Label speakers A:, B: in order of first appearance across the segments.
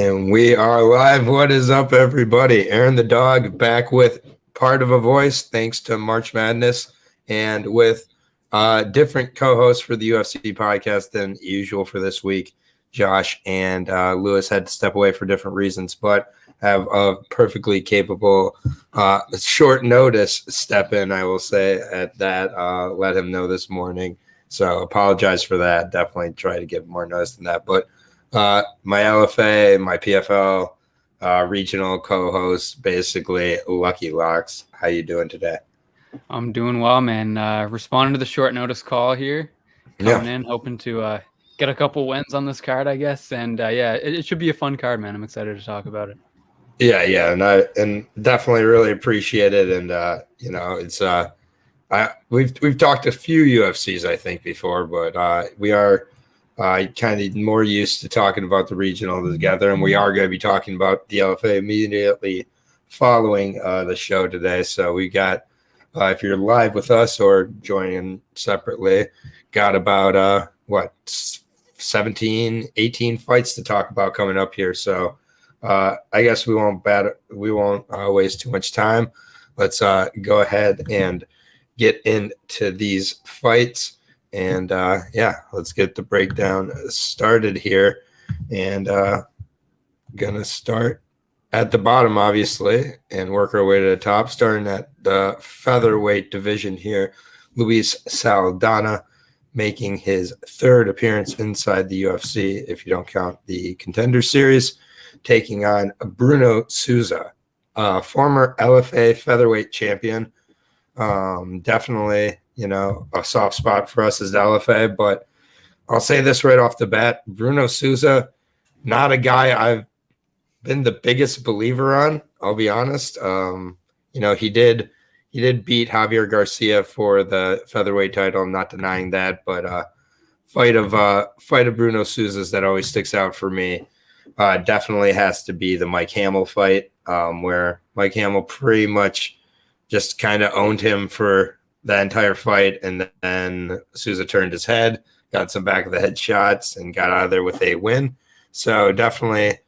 A: And we are live. What is up, everybody? Aaron the dog back with part of a voice thanks to March Madness and with different co-hosts for the UFC podcast than usual for this week. Josh and Lewis had to step away for different reasons, but have a perfectly capable short notice step in, I will say, at that. Let him know this morning. So apologize for that. Definitely try to give more notice than that. But my LFA, my PFL regional co-host, basically Lucky Locks. How you doing today?
B: I'm doing well, man. Responding to the short notice call here, coming in, hoping to get a couple wins on this card, I guess. And it should be a fun card, man. I'm excited to talk about it.
A: Yeah, and definitely really appreciate it. And it's we've talked a few UFCs I think before, but we are kind of more used to talking about the regional together, and we are going to be talking about the LFA immediately following the show today. So we got, if you're live with us or joining separately, got about 17, 18 fights to talk about coming up here. So I guess we won't waste too much time. Let's go ahead and get into these fights. And let's get the breakdown started here. And gonna start at the bottom, obviously, and work our way to the top, starting at the featherweight division here. Luis Saldana making his third appearance inside the UFC, if you don't count the Contender Series, taking on Bruno Souza, former LFA featherweight champion. Definitely, a soft spot for us as the LFA, but I'll say this right off the bat. Bruno Souza, not a guy I've been the biggest believer on, I'll be honest. He did beat Javier Garcia for the featherweight title. I'm not denying that, but fight of Bruno Souza's that always sticks out for me definitely has to be the Mike Hamill fight, where Mike Hamill pretty much just kind of owned him for the entire fight, and then Souza turned his head, got some back of the head shots, and got out of there with a win. So definitely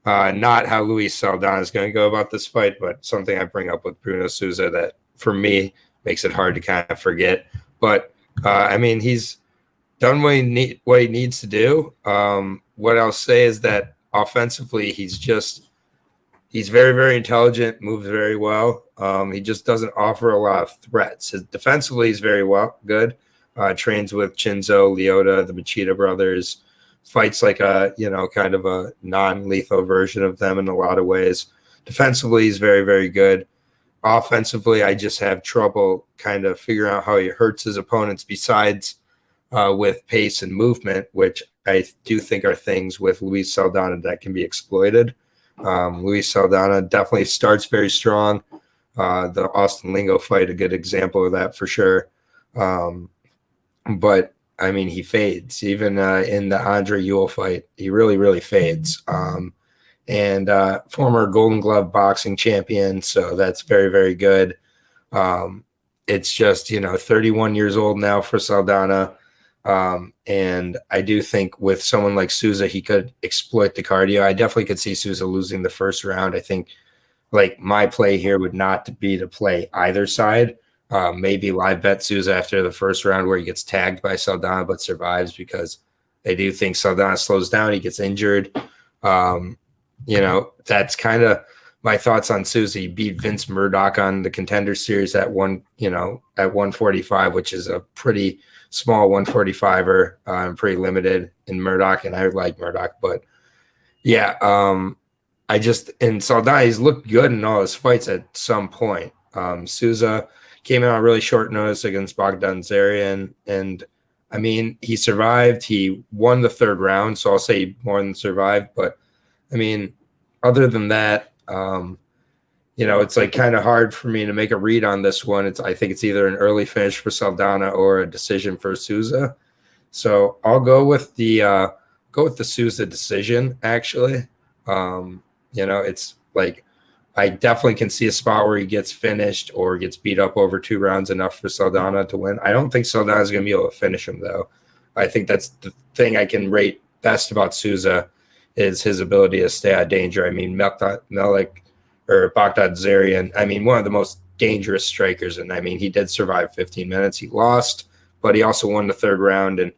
A: not how Luis Saldana is going to go about this fight, but something I bring up with Bruno Souza that, for me, makes it hard to kind of forget. But, he's done what he needs to do. What I'll say is that offensively, he's very, very intelligent, moves very well. He just doesn't offer a lot of threats. Defensively, he's very good. Trains with Chinzo, Lyoto, the Machida brothers. Fights like kind of a non-lethal version of them in a lot of ways. Defensively, he's very, very good. Offensively, I just have trouble kind of figuring out how he hurts his opponents besides with pace and movement, which I do think are things with Luis Saldana that can be exploited. Luis Saldana definitely starts very strong. The Austin Lingo fight, a good example of that for sure. But he fades. Even in the Andre Ewell fight, he really, really fades. And former Golden Glove boxing champion, so that's very, very good. It's just, 31 years old now for Saldana. And I do think with someone like Souza, he could exploit the cardio. I definitely could see Souza losing the first round. I think my play here would not be to play either side. Maybe live bet Souza after the first round where he gets tagged by Saldana but survives, because they do think Saldana slows down. He gets injured. That's kind of my thoughts on Souza. He beat Vince Murdoch on the Contender Series at 145, which is a pretty small 145er and pretty limited in Murdoch, and I like Murdoch, but in Saldana, he's looked good in all his fights at some point. Souza came in on really short notice against Bogdan Zarian, and he survived. He won the third round, so I'll say more than survived, but other than that, it's kind of hard for me to make a read on this one. I think it's either an early finish for Saldana or a decision for Souza. So I'll go with the Souza decision. Actually, it's I definitely can see a spot where he gets finished or gets beat up over 2 rounds enough for Saldana to win. I don't think Saldana is going to be able to finish him, though. I think that's the thing I can rate best about Souza is his ability to stay out of danger. I mean, Melik or Baghdadzarian, I mean, one of the most dangerous strikers. And I mean, he did survive 15 minutes. He lost, but he also won the third round. And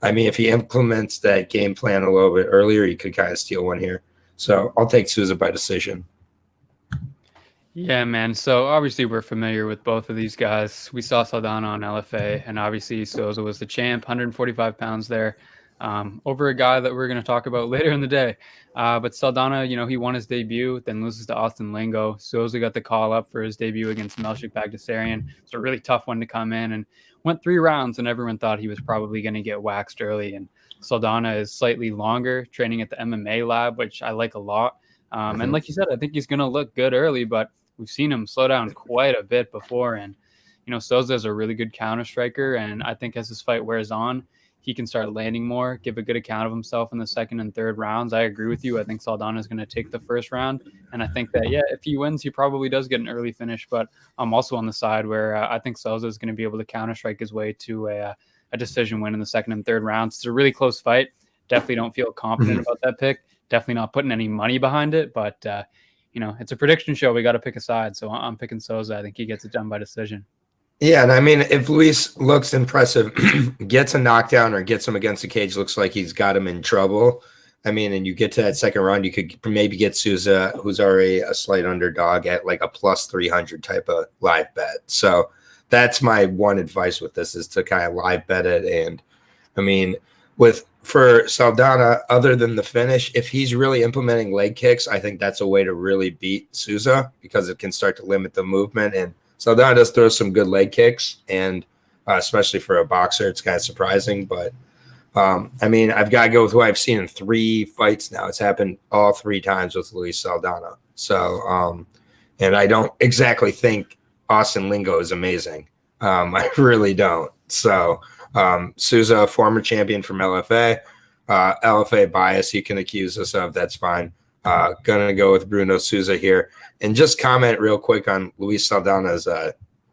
A: I mean, if he implements that game plan a little bit earlier, he could kind of steal one here. So I'll take Souza by decision.
B: Yeah, man. So obviously we're familiar with both of these guys. We saw Saldana on LFA, and obviously Souza was the champ, 145 pounds there, over a guy that we're going to talk about later in the day. But Saldana, you know, he won his debut, then loses to Austin Lingo. Souza got the call up for his debut against Melchik Baghdasaryan. It's a really tough one to come in, and went 3 rounds, and everyone thought he was probably going to get waxed early. And Saldana is slightly longer, training at the MMA lab, which I like a lot. And like you said, I think he's going to look good early, but we've seen him slow down quite a bit before. And, you know, Souza is a really good counter striker. And I think as his fight wears on, he can start landing more, give a good account of himself in the second and third rounds. I agree with you. I think Saldana is going to take the first round. And I think that, yeah, if he wins, he probably does get an early finish. But I'm also on the side where I think Souza is going to be able to counter strike his way to a decision win in the second and third rounds. It's a really close fight. Definitely don't feel confident about that pick. Definitely not putting any money behind it. But, you know, it's a prediction show. We got to pick a side. So I'm picking Souza. I think he gets it done by decision.
A: Yeah, and I mean, if Luis looks impressive, gets a knockdown or gets him against the cage, looks like he's got him in trouble. I mean, and you get to that second round, you could maybe get Souza, who's already a slight underdog, at like a plus 300 type of live bet. So that's my one advice with this, is to kind of live bet it. And I mean, for Saldana, other than the finish, if he's really implementing leg kicks, I think that's a way to really beat Souza, because it can start to limit the movement. And Saldana does throw some good leg kicks, and especially for a boxer, it's kind of surprising. But I mean, I've got to go with who I've seen in 3 fights now. It's happened all 3 times with Luis Saldana. So, and I don't exactly think Austin Lingo is amazing. I really don't. So, Souza, former champion from LFA. LFA bias you can accuse us of. That's fine. Gonna go with Bruno Souza here. And just comment real quick on Luis Saldana's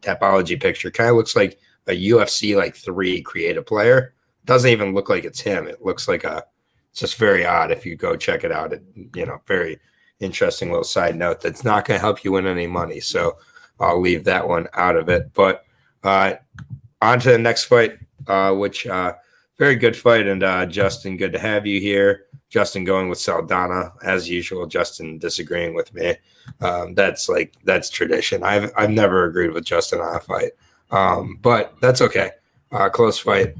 A: Tapology picture. Kind of looks like a UFC like 3 creative player. Doesn't even look like it's him. It looks like it's just very odd if you go check it out. Very interesting little side note that's not going to help you win any money. So I'll leave that one out of it. But on to the next fight, which very good fight. And Justin, good to have you here. Justin going with Saldana as usual. Justin disagreeing with me. That's tradition. I've never agreed with Justin on a fight, but that's okay. Close fight.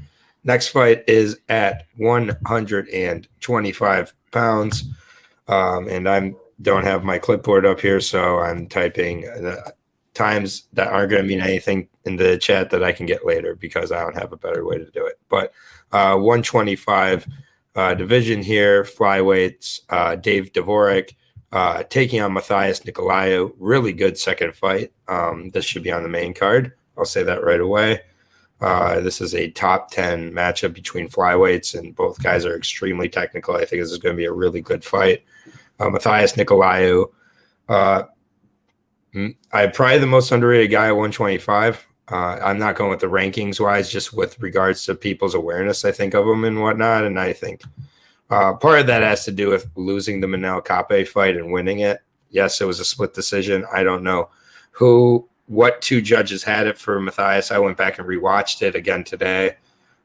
A: Next fight is at 125 pounds, and I don't have my clipboard up here, so I'm typing the times that aren't going to mean anything in the chat that I can get later, because I don't have a better way to do it. But 125 division here, flyweights, Dave Dvorak taking on Matthias Nicolaou. Really good second fight. This should be on the main card. I'll say that right away. This is a top 10 matchup between flyweights, and both guys are extremely technical. I think this is going to be a really good fight. Matthias Nicolaou, I'm probably the most underrated guy at 125. I'm not going with the rankings wise, just with regards to people's awareness, I think, of him and whatnot. And I think part of that has to do with losing the Manel Kape fight and winning it. Yes, it was a split decision. I don't know what 2 judges had it for Matthias. I went back and rewatched it again today.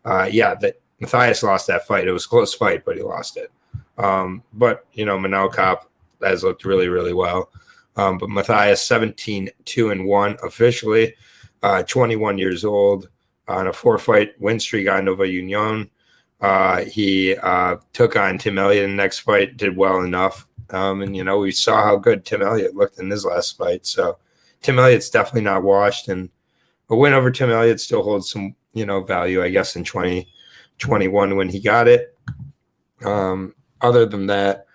A: Matthias lost that fight. It was a close fight, but he lost it. But, Manel Kape has looked really, really well. But Matthias, 17-2-1 officially, 21 years old, on a 4-fight win streak on Nova Union. He took on Tim Elliott in the next fight, did well enough. And we saw how good Tim Elliott looked in his last fight. So Tim Elliott's definitely not washed, and a win over Tim Elliott still holds some, value, I guess, in 2021 when he got it. Other than that,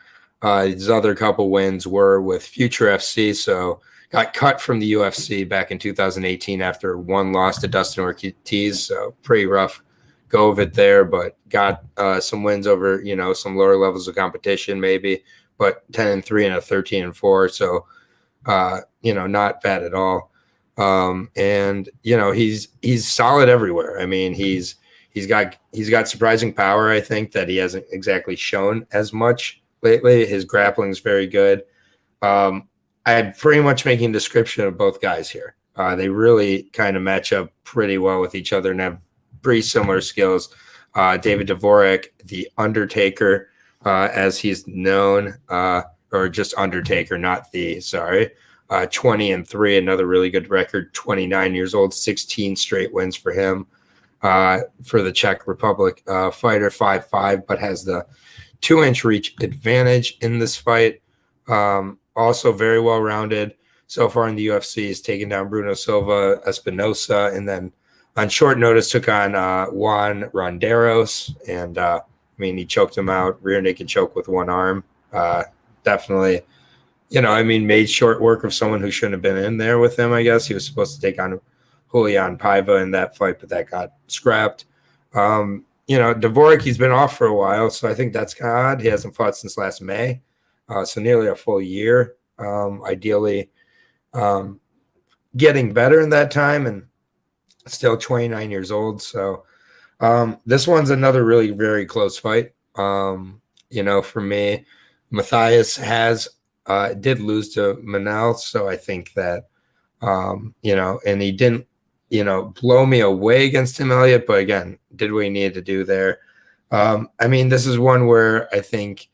A: his other couple wins were with Future FC. So got cut from the UFC back in 2018 after 1 loss to Dustin Ortiz. So pretty rough go of it there, but got some wins over, some lower levels of competition maybe, but 10-3 and a 13-4. So, not bad at all. And he's solid everywhere. I mean, he's got surprising power. I think that he hasn't exactly shown as much lately. His grappling is very good. I'm pretty much making a description of both guys here. They really kind of match up pretty well with each other and have pretty similar skills. David Dvorak, the Undertaker, as he's known, or just Undertaker, not the, sorry. 20-3, another really good record. 29 years old, 16 straight wins for him. For the Czech Republic fighter, 5'5", but has the 2-inch reach advantage in this fight. Also very well-rounded so far in the UFC. He's taken down Bruno Souza, Espinosa, and then on short notice took on Juan Ronderos. And, he choked him out, rear naked choke with one arm. Definitely, made short work of someone who shouldn't have been in there with him, I guess. He was supposed to take on Julian Paiva in that fight, but that got scrapped. Dvorak, he's been off for a while, so I think that's kind of odd. He hasn't fought since last May, so nearly a full year. Ideally, getting better in that time, and still 29 years old. So this one's another really very close fight. For me, Matthias did lose to Manel, so I think that and he didn't blow me away against Tim Elliott, but again, did what he needed to do there. This is one where I think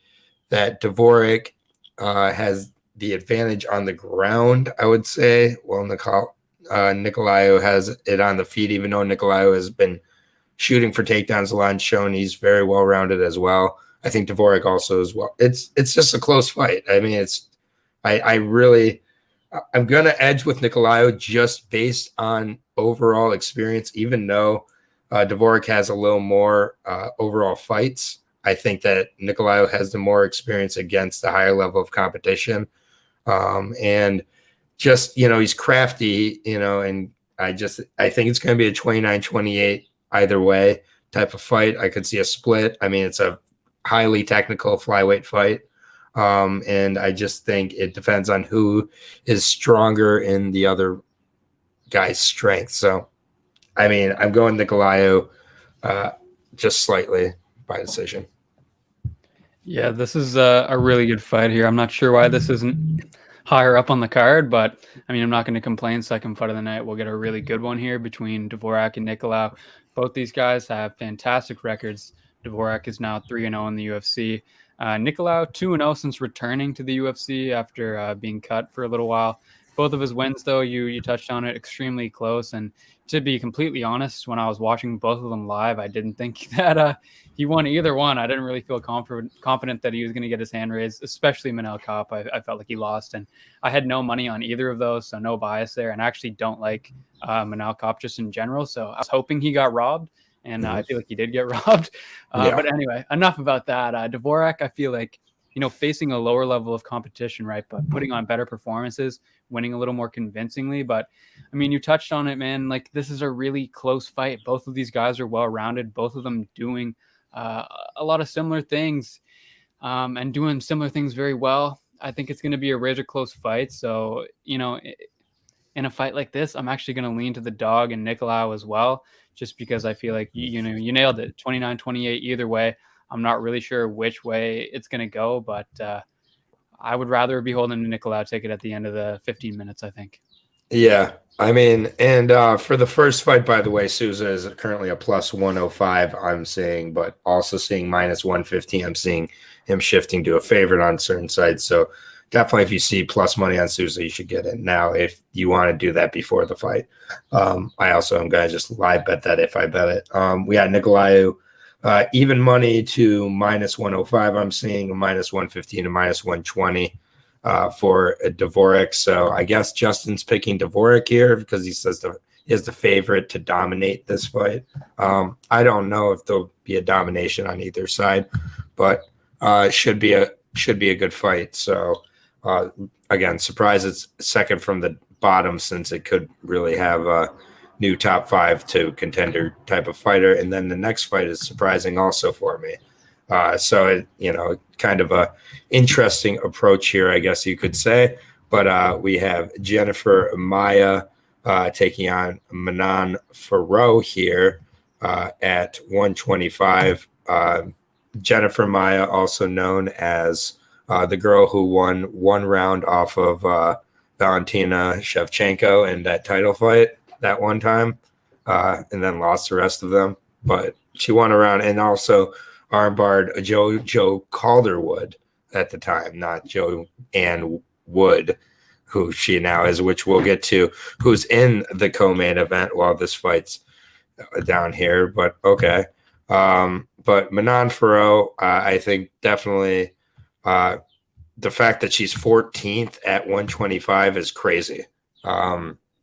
A: that Dvorak has the advantage on the ground, I would say. Well, Nicolaus has it on the feet, even though Nicolaus has been shooting for takedowns a lot and shown he's very well-rounded as well. I think Dvorak also as well. It's just a close fight. I'm going to edge with Nicolaus just based on overall experience, even though Dvorak has a little more overall fights. I think that Nicolaus has the more experience against the higher level of competition. And just, he's crafty, and I think it's going to be a 29-28 either way type of fight. I could see a split. It's a highly technical flyweight fight. And I just think it depends on who is stronger in the other guy's strength. So, I'm going Nicolaus just slightly by decision.
B: Yeah, this is a really good fight here. I'm not sure why this isn't higher up on the card, but I'm not going to complain. Second fight of the night, we'll get a really good one here between Dvorak and Nicolaus. Both these guys have fantastic records. Dvorak is now 3-0 in the UFC. Nicolaus 2-0 since returning to the UFC after being cut for a little while. Both of his wins, though, you touched on it, extremely close. And to be completely honest, when I was watching both of them live, I didn't think that he won either one. I didn't really feel confident that he was going to get his hand raised, especially Manel Kopp. I felt like he lost, and I had no money on either of those, so no bias there. And I actually don't like Manel Kopp just in general, so I was hoping he got robbed, and I feel like he did get robbed. But anyway, enough about that. Dvorak, I feel like, facing a lower level of competition, right, but putting on better performances, winning a little more convincingly. But you touched on it, man. Like, this is a really close fight. Both of these guys are well-rounded. Both of them doing a lot of similar things and doing similar things very well. I think it's going to be a razor close fight. So, in a fight like this, I'm actually going to lean to the dog and Nicolaus as well, just because I feel like, you nailed it. 29-28 either way. I'm not really sure which way it's going to go, but I would rather be holding the Nicolaus ticket at the end of the 15 minutes, I think.
A: Yeah. And for the first fight, by the way, Souza is currently a plus 105, I'm seeing, but also seeing minus 115. I'm seeing him shifting to a favorite on certain sites. So definitely, if you see plus money on Souza, you should get it now if you want to do that before the fight. I also am going to just live bet that if I bet it. We got Nicolaus even money to minus 105. I'm seeing a minus 115 to minus 120 for Dvorak. So I guess Justin's picking Dvorak here because he says he is the favorite to dominate this fight. I don't know if there'll be a domination on either side, but should be a good fight. So again, surprise it's second from the bottom, since it could really have a new top 5 to contender type of fighter. And then the next fight is surprising also for me. So kind of a interesting approach here, I guess you could say. But we have Jennifer Maya taking on Manon Farrow here at 125. Jennifer Maia, also known as the girl who won one round off of Valentina Shevchenko in that title fight that one time, and then lost the rest of them. But she won a round, and also armbarred Joe Calderwood at the time, not Joanne Wood, who she now is, which we'll get to, who's in the co-main event while this fight's down here. But okay. But Manon Fiorot, I think definitely the fact that she's 14th at 125 is crazy.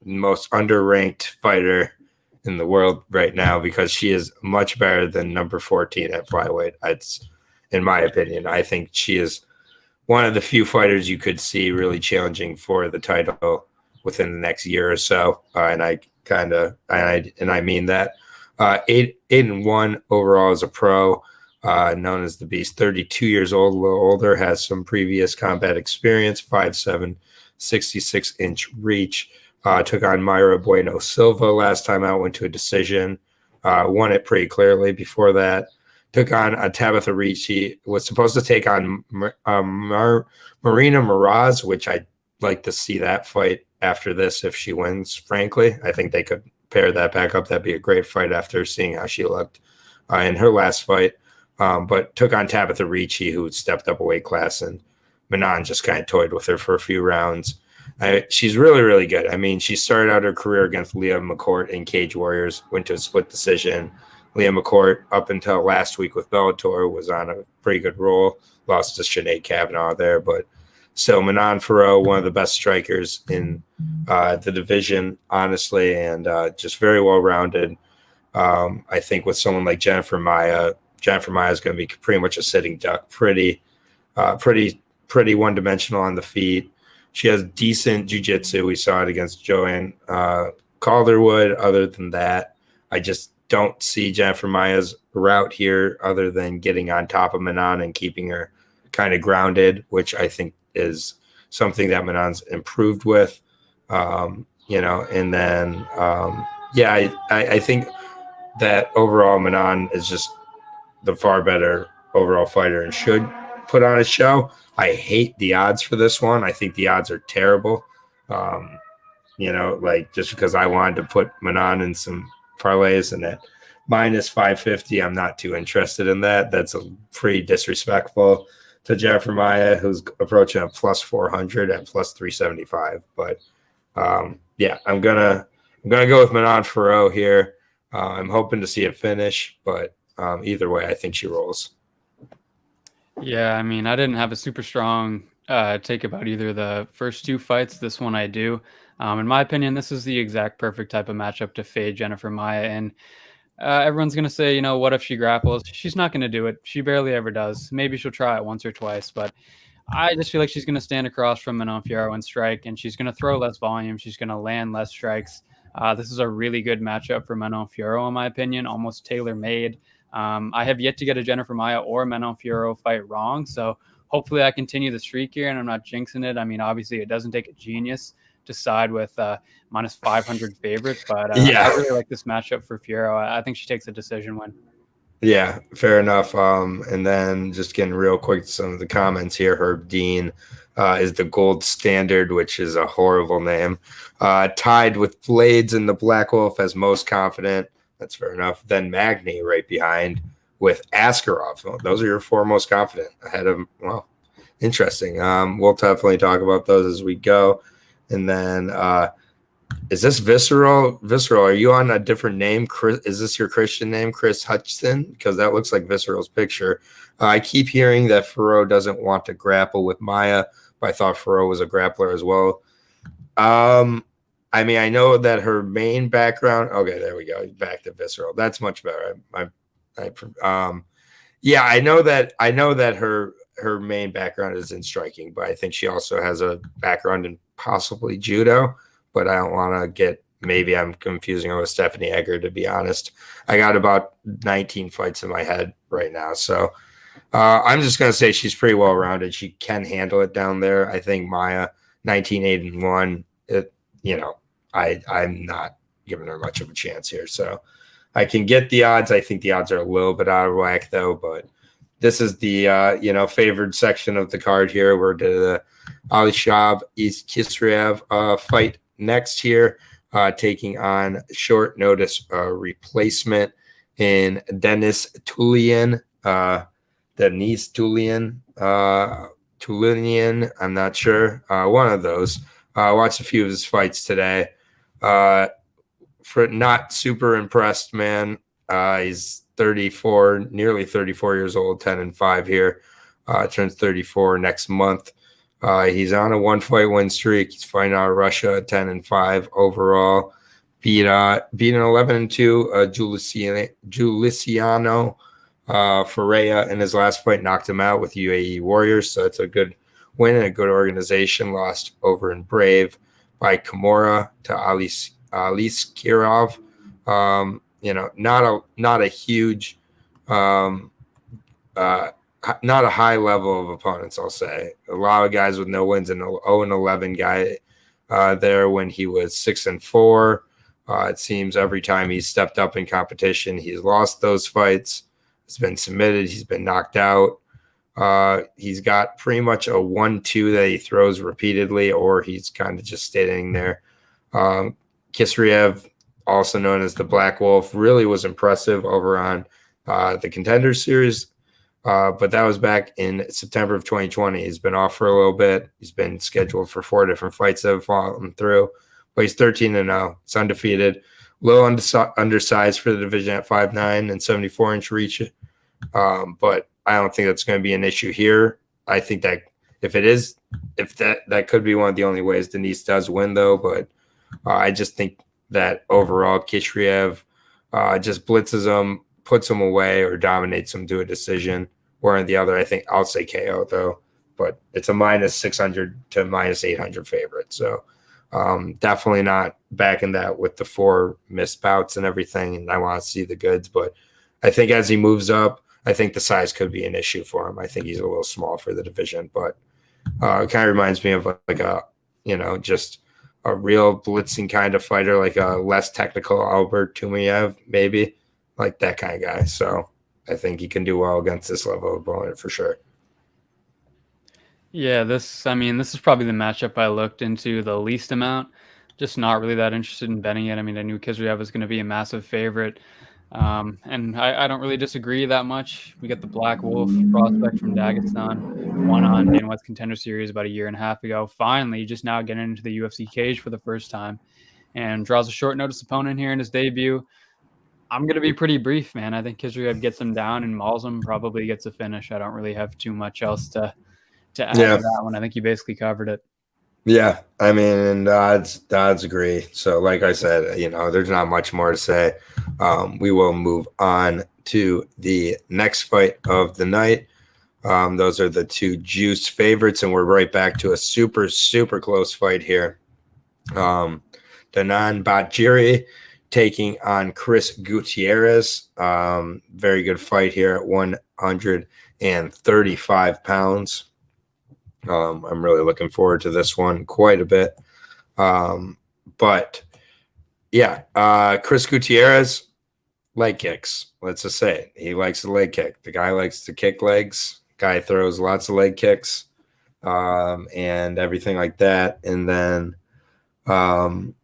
A: Most underranked fighter in the world right now, because she is much better than number 14 at flyweight. It's, in my opinion, I think she is one of the few fighters you could see really challenging for the title within the next year or so. And I mean that. 8-1 overall as a pro, known as the Beast. 32 years old, a little older, has some previous combat experience. 5'7", 66-inch reach. Took on Mayra Bueno Silva last time out, went to a decision. Won it pretty clearly before that. Took on Tabitha Ricci. Was supposed to take on Marina Miraz, which I'd like to see that fight after this if she wins, frankly. I think they could pair that back up. That'd be a great fight after seeing how she looked in her last fight. But took on Tabitha Ricci, who stepped up a weight class, and Manon just kind of toyed with her for a few rounds. She's really, really good. I mean, she started out her career against Leah McCourt in Cage Warriors, went to a split decision. Leah McCourt, up until last week with Bellator, was on a pretty good roll. Lost to Sinead Kavanaugh there, but so Manon Fiorot, one of the best strikers in the division, honestly, and just very well-rounded. I think with someone like Jennifer Maia is going to be pretty much a sitting duck, pretty one-dimensional on the feet. She has decent jiu-jitsu. We saw it against Joanne Calderwood. Other than that, I just don't see Jennifer Maia's route here other than getting on top of Manon and keeping her kind of grounded, which I think is something that Manon's improved with, and then, I think that overall Manon is just the far better overall fighter and should put on a show. I hate the odds for this one. I think the odds are terrible. Just because I wanted to put Manon in some parlays, and at minus 550, I'm not too interested in that. That's a pretty disrespectful to Jennifer Maia, who's approaching a plus 400 at plus 375. But I'm gonna go with Manon Fiorot here. I'm hoping to see it finish, but either way, I think she rolls.
B: Yeah, I mean, I didn't have a super strong take about either of the first two fights. This one I do. In my opinion, this is the exact perfect type of matchup to fade Jennifer Maia. And everyone's going to say, what if she grapples? She's not going to do it. She barely ever does. Maybe she'll try it once or twice, but I just feel like she's going to stand across from Manon Fiorot and strike, and she's going to throw less volume. She's going to land less strikes. This is a really good matchup for Manon Fiorot, in my opinion, almost tailor-made. I have yet to get a Jennifer Maia or Manon Fiorot fight wrong, so hopefully I continue the streak here, and I'm not jinxing it. I mean, obviously it doesn't take a genius to side with minus 500 favorite, but I really like this matchup for Fiorot. I think she takes a decision win.
A: Yeah, fair enough. And then just getting real quick to some of the comments here. Herb Dean is the gold standard, which is a horrible name. Tied with Blaydes and the Black Wolf as most confident. That's fair enough. Then Magny right behind with Askarov. Those are your four most confident ahead of, well, interesting. We'll definitely talk about those as we go. And then is this Visceral? Visceral, are you on a different name? Chris, is this your Christian name, Chris Hutchinson? Because that looks like Visceral's picture. I keep hearing that Fiorot doesn't want to grapple with Maia, but I thought Fiorot was a grappler as well. I mean, I know that her main background. Okay, there we go. Back to Visceral. That's much better. I know that her main background is in striking, but I think she also has a background in possibly judo. But I don't want to get. Maybe I'm confusing her with Stephanie Egger. To be honest, I got about 19 fights in my head right now, so I'm just gonna say she's pretty well rounded. She can handle it down there. I think Maia 19-8-1. I'm not giving her much of a chance here. So I can get the odds. I think the odds are a little bit out of whack though, but this is the favored section of the card here. We're to the Alishab East Kisriev fight next here, taking on short notice replacement in Denis Tulian. Tulian, I'm not sure. One of those. Watched a few of his fights today. For not super impressed, man. He's 34, nearly 34 years old, 10-5 here. Turns 34 next month. He's on a 1-fight win streak. He's fighting out of Russia, 10-5 overall. Beat an 11-2 Juliciano Ferreira in his last fight, knocked him out with UAE Warriors. So it's a good win and a good organization. Lost over in Brave by Kimura to Alice Kirov. Not a huge, not a high level of opponents, I'll say. A lot of guys with no wins, and 0-11 guy there when he was 6-4. It seems every time he's stepped up in competition, he's lost those fights. He's been submitted. He's been knocked out. He's got pretty much a 1-2 that he throws repeatedly, or he's kind of just standing there. Kisriev, also known as the Black Wolf, really was impressive over on the Contender Series, but that was back in September of 2020. He's been off for a little bit. He's been scheduled for 4 different fights that have fallen through, but he's 13-0. He's undefeated. Low undersized for the division at 5'9" and 74-inch reach, but I don't think that's going to be an issue here. I think that if that could be one of the only ways Denise does win, though. But I just think that overall Kisriev just blitzes him, puts him away, or dominates him to a decision. One or the other. I think I'll say KO, though. But it's a -600 to -800 favorite. So definitely not backing that with the 4 missed bouts and everything. And I want to see the goods. But I think as he moves up, I think the size could be an issue for him. I think he's a little small for the division. But it kind of reminds me of like a, just a real blitzing kind of fighter, like a less technical Albert Tumiev, maybe, like that kind of guy. So I think he can do well against this level of opponent for sure.
B: Yeah, this is probably the matchup I looked into the least amount. Just not really that interested in betting it. I mean, I knew Kisriev was going to be a massive favorite. And I don't really disagree that much. We got the Black Wolf prospect from Dagestan, won on Dana White's Contender Series about a year and a half ago. Finally, just now getting into the UFC cage for the first time, and draws a short notice opponent here in his debut. I'm going to be pretty brief, man. I think Kisriev gets him down and mauls him, probably gets a finish. I don't really have too much else to add to that one. I think you basically covered it.
A: Yeah, I mean, and odds agree. So like I said, there's not much more to say. We will move on to the next fight of the night. Those are the 2 juiced favorites, and we're right back to a super, super close fight here. Danan Batjiri taking on Chris Gutierrez. Very good fight here at 135 pounds. I'm really looking forward to this one quite a bit. But yeah, Chris Gutierrez, leg kicks. Let's just say it. He likes the leg kick. The guy likes to kick legs. Guy throws lots of leg kicks and everything like that. And then, and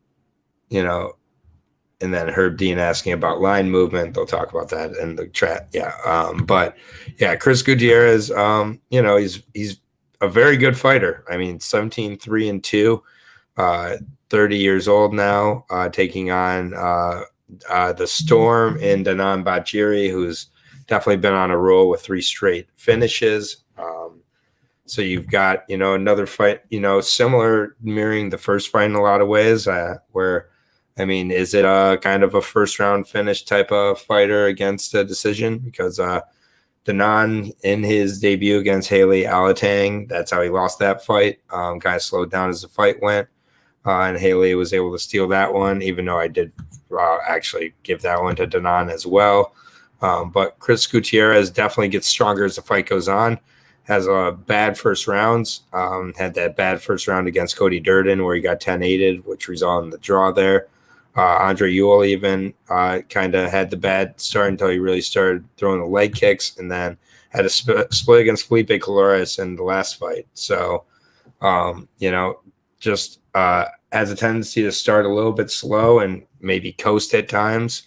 A: then Herb Dean asking about line movement. They'll talk about that in the chat. Yeah. But yeah, Chris Gutierrez, he's a very good fighter. I mean, 17-3-2, 30 years old now, taking on the Storm in Danan Batjiri, who's definitely been on a roll with 3 straight finishes. So you've got, another fight, similar, mirroring the first fight in a lot of ways, where, I mean, is it a kind of a first round finish type of fighter against a decision? Because Danan, in his debut against Haley Alatang, that's how he lost that fight. Kind of slowed down as the fight went. And Haley was able to steal that one, even though I did actually give that one to Danan as well. But Chris Gutierrez definitely gets stronger as the fight goes on. Has a bad first rounds. Had that bad first round against Cody Durden where he got 10-8'd, which resulted in the draw there. Andre Ewell even kind of had the bad start until he really started throwing the leg kicks. And then had a split against Felipe Colares in the last fight. So, just has a tendency to start a little bit slow and maybe coast at times.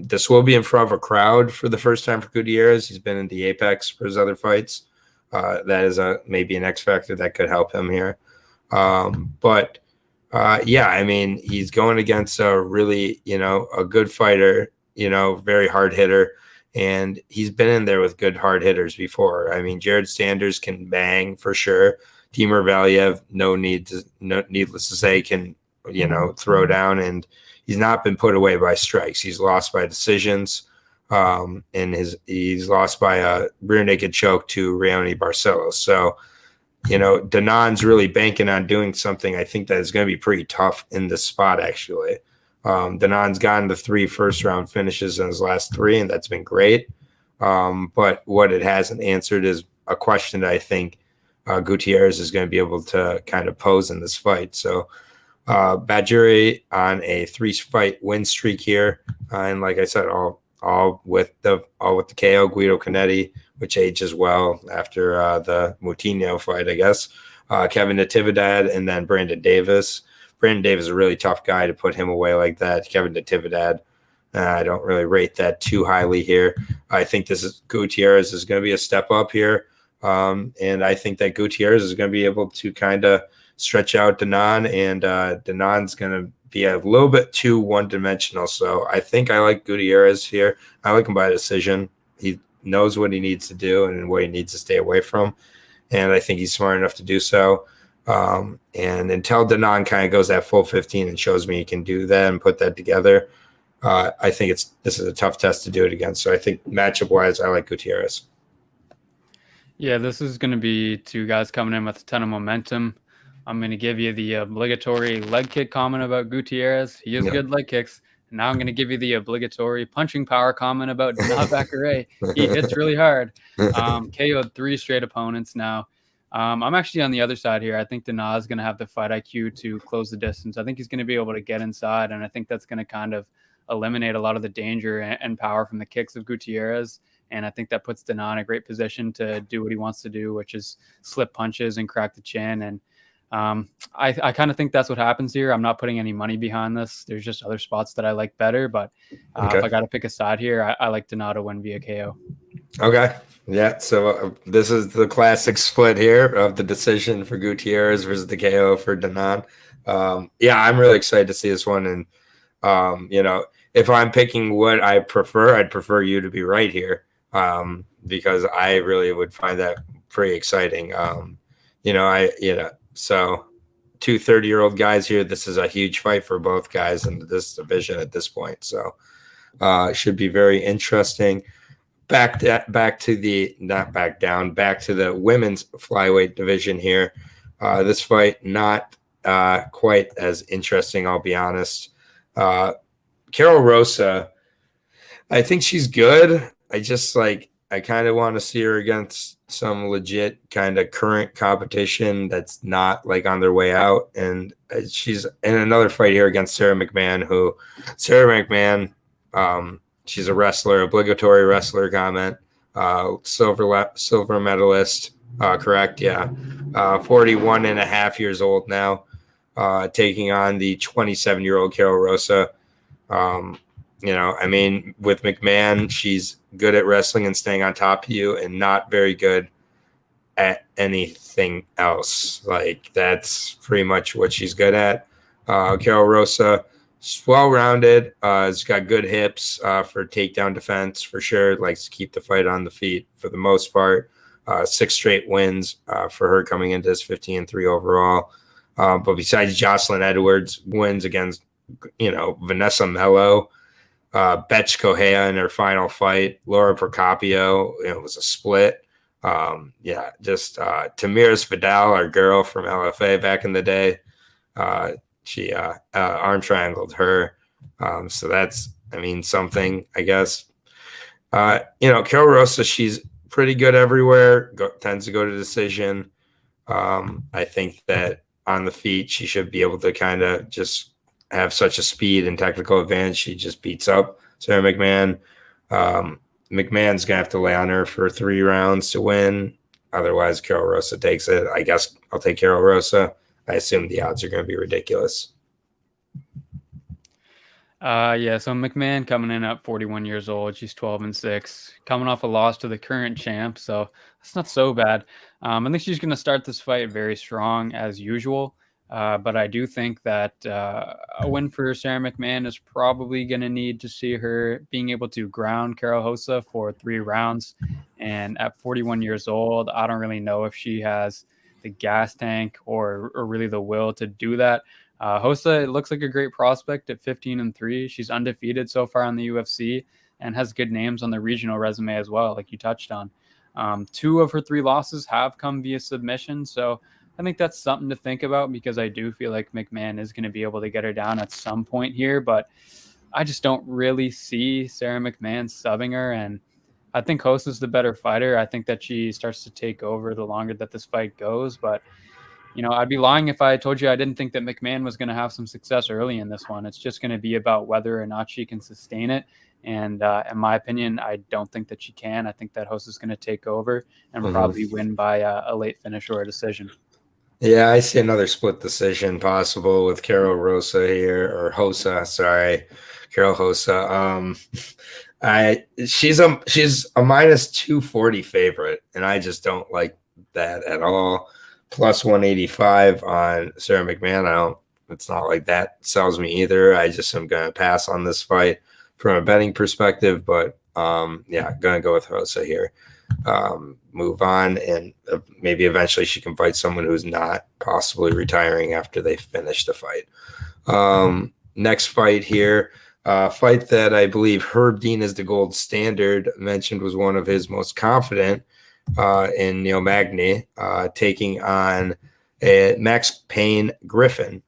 A: This will be in front of a crowd for the first time for Gutierrez. He's been in the Apex for his other fights. That is maybe an X factor that could help him here. He's going against a really, a good fighter, very hard hitter. And he's been in there with good hard hitters before. I mean, Jared Sanders can bang for sure. Timur Valiev, needless to say, can, throw down. And he's not been put away by strikes. He's lost by decisions. He's lost by a rear naked choke to Raoni Barcelos. So, Danon's really banking on doing something I think that is going to be pretty tough in this spot, actually. Danon's gotten to 3 first-round finishes in his last 3, and that's been great. But what it hasn't answered is a question that I think Gutierrez is going to be able to kind of pose in this fight. So Badgeri on a 3-fight win streak here. And like I said, all with the KO, Guido Canetti, which ages well after the Moutinho fight, I guess. Kevin Natividad, and then Brandon Davis. Brandon Davis is a really tough guy to put him away like that. Kevin Natividad, I don't really rate that too highly here. I think Gutierrez is going to be a step up here. And I think that Gutierrez is going to be able to kind of stretch out Danon, and Danon's going to be a little bit too one-dimensional. So I think I like Gutierrez here. I like him by decision. He knows what he needs to do and what he needs to stay away from. And I think he's smart enough to do so. And until Danon kind of goes that full 15 and shows me he can do that and put that together, I think this is a tough test to do it against. So I think matchup-wise, I like Gutierrez.
B: Yeah, this is going to be 2 guys coming in with a ton of momentum. I'm going to give you the obligatory leg kick comment about Gutierrez. He has good leg kicks. And now I'm going to give you the obligatory punching power comment about Dana Bakare. He hits really hard. KO'd 3 straight opponents now. I'm actually on the other side here. I think Dana is going to have the fight IQ to close the distance. I think he's going to be able to get inside, and I think that's going to kind of eliminate a lot of the danger and power from the kicks of Gutierrez. And I think that puts Dana in a great position to do what he wants to do, which is slip punches and crack the chin. And I kind of think that's what happens here. I'm not putting any money behind this. There's just other spots that I like better. But if I got to pick a side here, I like Dana to win via KO.
A: Okay. Yeah. So this is the classic split here of the decision for Gutierrez versus the KO for Danon. I'm really excited to see this one. And, if I'm picking what I prefer, I'd prefer you to be right here. Because I really would find that pretty exciting. So 2 30-year-old guys here. This is a huge fight for both guys in this division at this point. So it should be very interesting. Back to the women's flyweight division here. This fight not quite as interesting, I'll be honest. Carol Rosa, I think she's good. I kind of want to see her against some legit kind of current competition that's not like on their way out. And she's in another fight here against Sarah McMahon, she's a wrestler, obligatory wrestler comment, silver medalist, correct? Yeah. 41 and a half years old now, taking on the 27-year-old Carol Rosa. With McMahon, she's good at wrestling and staying on top of you and not very good at anything else. Like, that's pretty much what she's good at. Carol Rosa, she's well-rounded. Has got good hips for takedown defense for sure. Likes to keep the fight on the feet for the most part. 6 straight wins for her coming into this 15-3 overall. But besides Jocelyn Edwards, wins against, Vanessa Mello, Betch Correa in her final fight, Laura Procopio, it was a split. Tamiris Vidal, our girl from LFA back in the day, she arm triangled her. So that's, something, I guess. Carol Rosa, she's pretty good everywhere, tends to go to decision. I think that on the feet, she should be able to kind of just have such a speed and technical advantage. She just beats up Sarah McMahon. McMahon's gonna have to lay on her for 3 rounds to win. Otherwise, Carol Rosa takes it. I guess I'll take Carol Rosa. I assume the odds are going to be ridiculous.
B: Yeah, so McMahon coming in at 41 years old. She's 12-6, coming off a loss to the current champ, so that's not so bad. I think she's going to start this fight very strong as usual, but I do think that a win for Sarah McMahon is probably going to need to see her being able to ground Carol Rosa for 3 rounds. And at 41 years old, I don't really know if she has the gas tank or really the will to do that. Rosa looks like a great prospect at 15-3. She's undefeated so far in the UFC and has good names on the regional resume as well, like you touched on. 2 of her 3 losses have come via submission, so I think that's something to think about, because I do feel like McMahon is going to be able to get her down at some point here, but I just don't really see Sarah McMahon subbing her, and I think Rosa's the better fighter. I think that she starts to take over the longer that this fight goes, but I'd be lying if I told you I didn't think that McMahon was going to have some success early in this one. It's just going to be about whether or not she can sustain it. And in my opinion, I don't think that she can. I think that Rosa's going to take over and probably win by a late finish or a decision.
A: Yeah, I see another split decision possible with Carol Rosa here, or Rosa, sorry, Carol Rosa. She's a minus 240 favorite, and I just don't like that at all. Plus 185 on Sarah McMahon. It's not like that sells me either. I just am going to pass on this fight from a betting perspective, but yeah, going to go with Rosa here. Move on, and maybe eventually she can fight someone who's not possibly retiring after they finish the fight. Next fight here, fight that I believe Herb Dean is the gold standard mentioned was one of his most confident in Neil Magny, taking on Max Payne Griffin.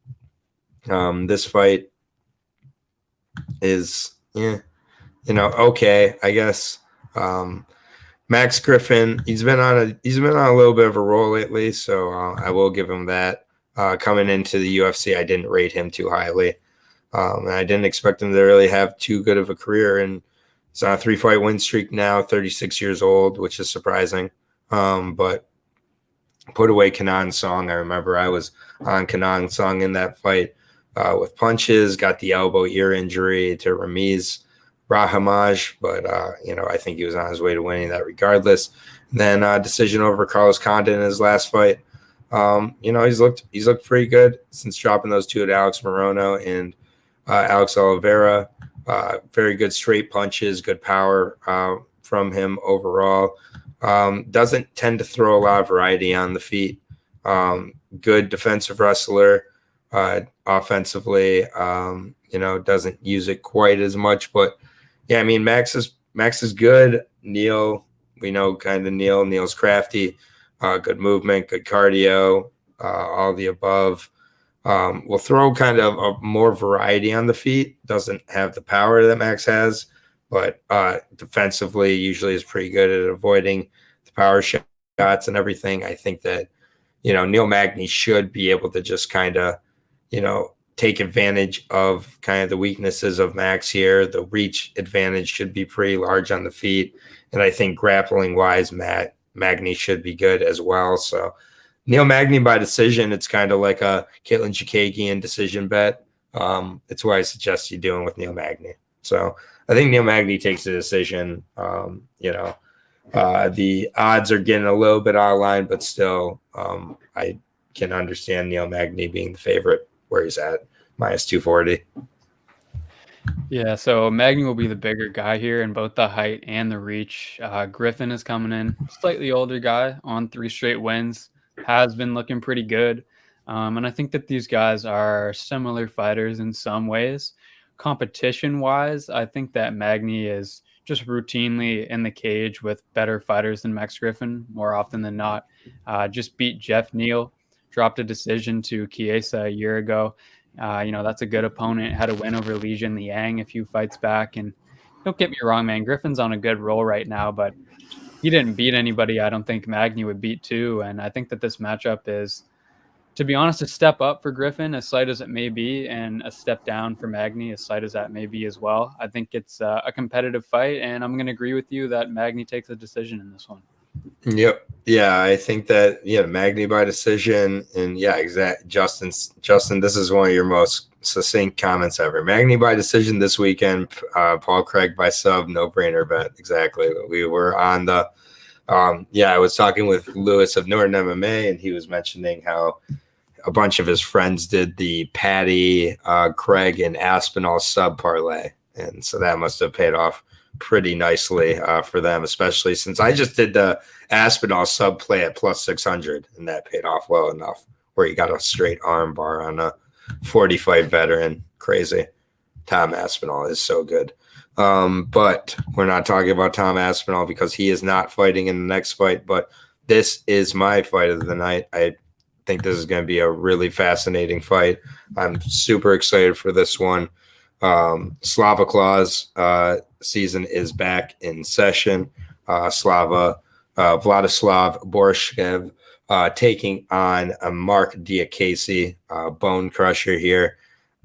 A: This fight is, okay, I guess. Max Griffin, he's been on a little bit of a roll lately, so I will give him that. Coming into the UFC, I didn't rate him too highly, and I didn't expect him to really have too good of a career. And he's on a 3-fight win streak now, 36 years old, which is surprising. But put away Kanan Song. I remember I was on Kanan Song in that fight with punches, got the elbow ear injury to Ramiz Rahamaj, but I think he was on his way to winning that regardless. And then decision over Carlos Condit in his last fight. He's looked pretty good since dropping those 2 at Alex Morono and Alex Oliveira. Very good straight punches, good power from him overall. Doesn't tend to throw a lot of variety on the feet. Good defensive wrestler. Offensively, doesn't use it quite as much, but yeah, I mean, Max is good. Neil, we know kind of Neil's crafty, good movement, good cardio, all the above. Will throw kind of a more variety on the feet. Doesn't have the power that Max has, but defensively usually is pretty good at avoiding the power shots and everything. I think that, Neil Magny should be able to just kind of, take advantage of kind of the weaknesses of Max here. The reach advantage should be pretty large on the feet. And I think grappling wise, Magny should be good as well. So Neil Magny by decision, it's kind of like a Caitlin Chikagian decision bet. It's what I suggest you doing with Neil Magny. So I think Neil Magny takes the decision. The odds are getting a little bit out of line, but still I can understand Neil Magny being the favorite where he's at, minus 240.
B: Yeah, so Magny will be the bigger guy here in both the height and the reach. Griffin is coming in, slightly older guy on 3 straight wins, has been looking pretty good. And I think that these guys are similar fighters in some ways. Competition-wise, I think that Magny is just routinely in the cage with better fighters than Max Griffin more often than not. Just beat Jeff Neal, dropped a decision to Chiesa a year ago. That's a good opponent. Had a win over Legion Liang a few fights back. And don't get me wrong, man, Griffin's on a good roll right now, but he didn't beat anybody I don't think Magny would beat too. And I think that this matchup is To be honest, a step up for Griffin, as slight as it may be, and a step down for Magny, as slight as that may be as well. I think it's a competitive fight, and I'm going to agree with you that Magny takes a decision in this one.
A: Yep. Yeah, I think that Magny by decision, and Justin, this is one of your most succinct comments ever. Magny by decision this weekend. Paul Craig by sub, no brainer bet. Exactly. We were on the. I was talking with Lewis of Norton MMA, and he was mentioning how a bunch of his friends did the Patty, Craig, and Aspinall sub parlay, and so that must have paid off pretty nicely for them, especially since I just did the Aspinall sub play at plus 600, and that paid off well enough where he got a straight arm bar on a 40-fight veteran. Crazy. Tom Aspinall is so good. But we're not talking about Tom Aspinall because he is not fighting in the next fight, but this is my fight of the night. I think this is going to be a really fascinating fight. I'm super excited for this one. Slava Claus season is back in session. Vladislav Borshchev taking on Mark Diakase, bone crusher here.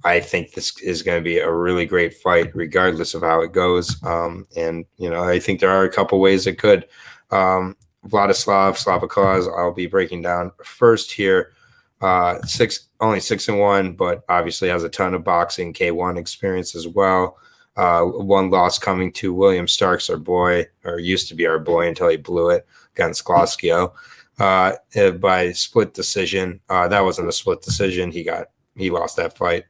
A: I think this is going to be a really great fight, regardless of how it goes. And I think there are a couple ways it could. Slava Claus, I'll be breaking down first here. Only 6-1, but obviously has a ton of boxing K1 experience as well. One loss coming to William Starks, our boy, or used to be our boy until he blew it against Kloskio by split decision. That wasn't a split decision. He lost that fight.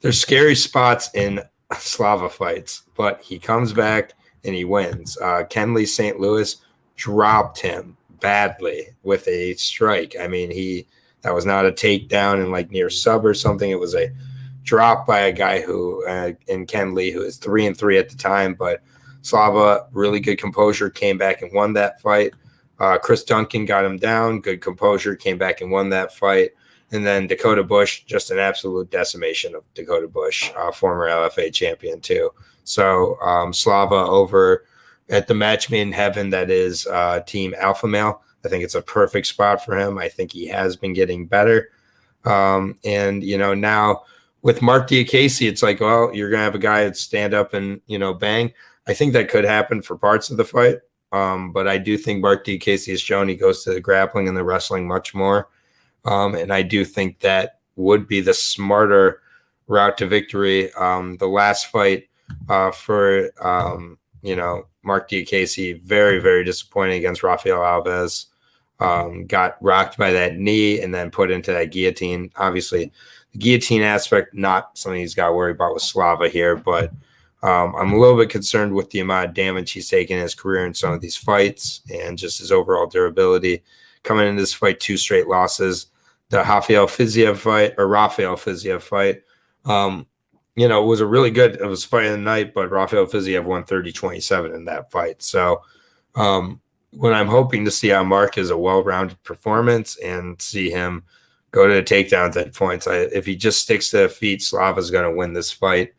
A: There's scary spots in Slava fights, but he comes back and he wins. Kenley St. Louis dropped him badly with a strike. I mean, that was not a takedown and like near sub or something. It was a drop by a guy who in Kenley, who is 3-3 at the time, but Slava, really good composure, came back and won that fight. Chris Duncan got him down, good composure, came back and won that fight. And then Dakota Bush, just an absolute decimation of Dakota Bush, former LFA champion too. So Slava over at the match made in heaven, that is Team Alpha Male. I think it's a perfect spot for him. I think he has been getting better. Now with Mark Diakase, it's like, well, you're going to have a guy that stand up and, bang. I think that could happen for parts of the fight. But I do think Mark Diakase has shown he goes to the grappling and the wrestling much more. And I do think that would be the smarter route to victory. The last fight for Mark Diakase, very, very disappointing against Rafael Alves. Got rocked by that knee and then put into that guillotine. Obviously, the guillotine aspect, not something he's got to worry about with Slava here, but I'm a little bit concerned with the amount of damage he's taken in his career in some of these fights and just his overall durability. Coming into this fight, 2 straight losses. The Rafael Fiziev fight, was a really good, it was fight of the night, but Rafael Fiziev won 30-27 in that fight. So what I'm hoping to see on Mark is a well-rounded performance and see him go to the takedowns at points. If he just sticks to the feet, Slava's going to win this fight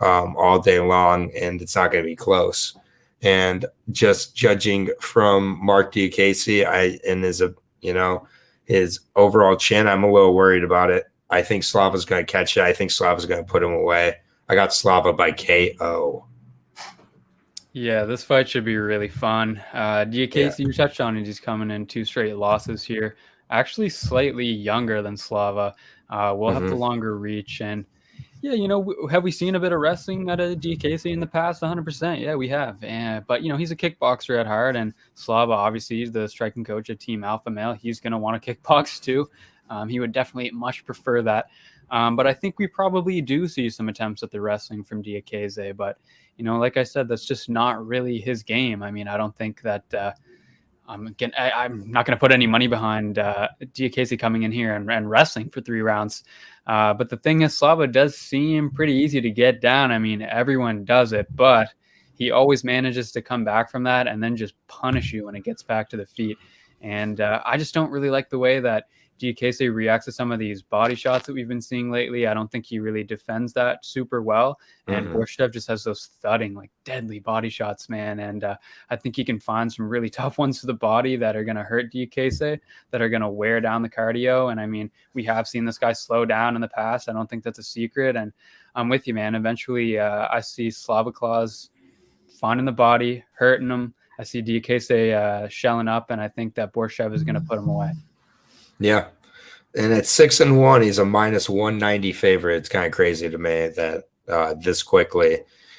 A: all day long, and it's not going to be close. And just judging from Mark Diakase, his overall chin, I'm a little worried about it. I think Slava's going to catch it. I think Slava's going to put him away. I got Slava by KO.
B: Yeah, this fight should be really fun. Diakase, you touched on it. He's coming in 2 straight losses here. Actually, slightly younger than Slava. We'll have the longer reach. And have we seen a bit of wrestling out of Diakase in the past? 100%. Yeah, we have. But he's a kickboxer at heart, and Slava, obviously, he's the striking coach at Team Alpha Male. He's going to want to kickbox too. He would definitely much prefer that. But I think we probably do see some attempts at the wrestling from Diakase. But, like I said, that's just not really his game. I mean, I don't think that I'm not going to put any money behind Diakase coming in here and wrestling for 3 rounds. But the thing is, Slava does seem pretty easy to get down. I mean, everyone does it, but he always manages to come back from that and then just punish you when it gets back to the feet. And I just don't really like the way that Dvorak reacts to some of these body shots that we've been seeing lately. I don't think he really defends that super well. And Borshev just has those thudding, like deadly body shots, man. And I think he can find some really tough ones to the body that are going to hurt Dvorak, that are going to wear down the cardio. And I mean, we have seen this guy slow down in the past. I don't think that's a secret. And I'm with you, man. Eventually, I see Slavoclaws finding the body, hurting him. I see Dvorak shelling up, and I think that Borshev is going to put him away.
A: Yeah. And at 6-1, he's a minus 190 favorite. It's kind of crazy to me that this quickly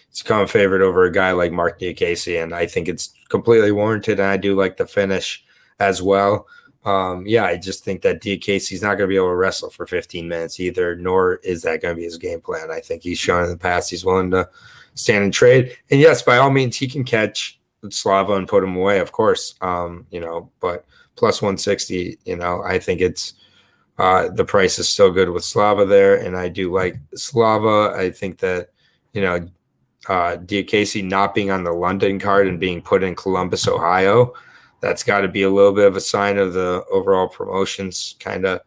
A: it's come favorite over a guy like Mark Dvorak, and I think it's completely warranted. And I do like the finish as well. I just think that Dvorak's not going to be able to wrestle for 15 minutes either, nor is that going to be his game plan. I think he's shown in the past he's willing to stand and trade. And yes, by all means, he can catch Slava and put him away, of course. But plus 160, I think it's the price is still good with Slava there, and I do like Slava. I think that Dvorak not being on the London card and being put in Columbus, Ohio, that's got to be a little bit of a sign of the overall promotion's kind of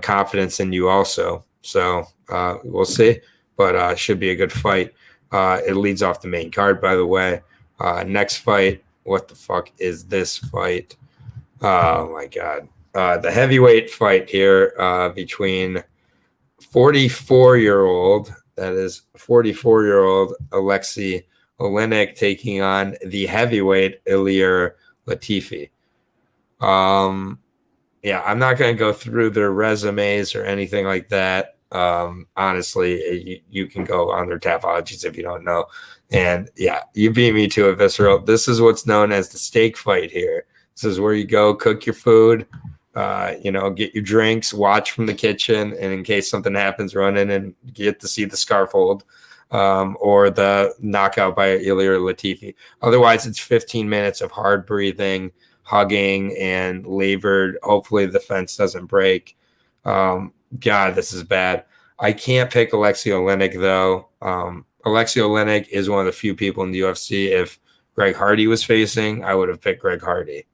A: confidence in you also. So we'll see, but should be a good fight. It leads off the main card, by the way. Next fight, what the fuck is this fight? Oh my god. The heavyweight fight here between 44-year-old, that is 44-year-old Alexei Oleinik taking on the heavyweight Ilir Latifi. I'm not going to go through their resumes or anything like that. Honestly, you can go on their Tapologies if you don't know. And yeah, you beat me to a visceral. This is what's known as the steak fight here. This is where you go cook your food, get your drinks, watch from the kitchen, and in case something happens, run in and get to see the scarf hold or the knockout by Ilir Latifi. Otherwise, it's 15 minutes of hard breathing, hugging, and labored. Hopefully the fence doesn't break. God, this is bad. I can't pick Alexei Oleinik, though. Alexei Oleinik is one of the few people in the UFC. If Greg Hardy was facing, I would have picked Greg Hardy.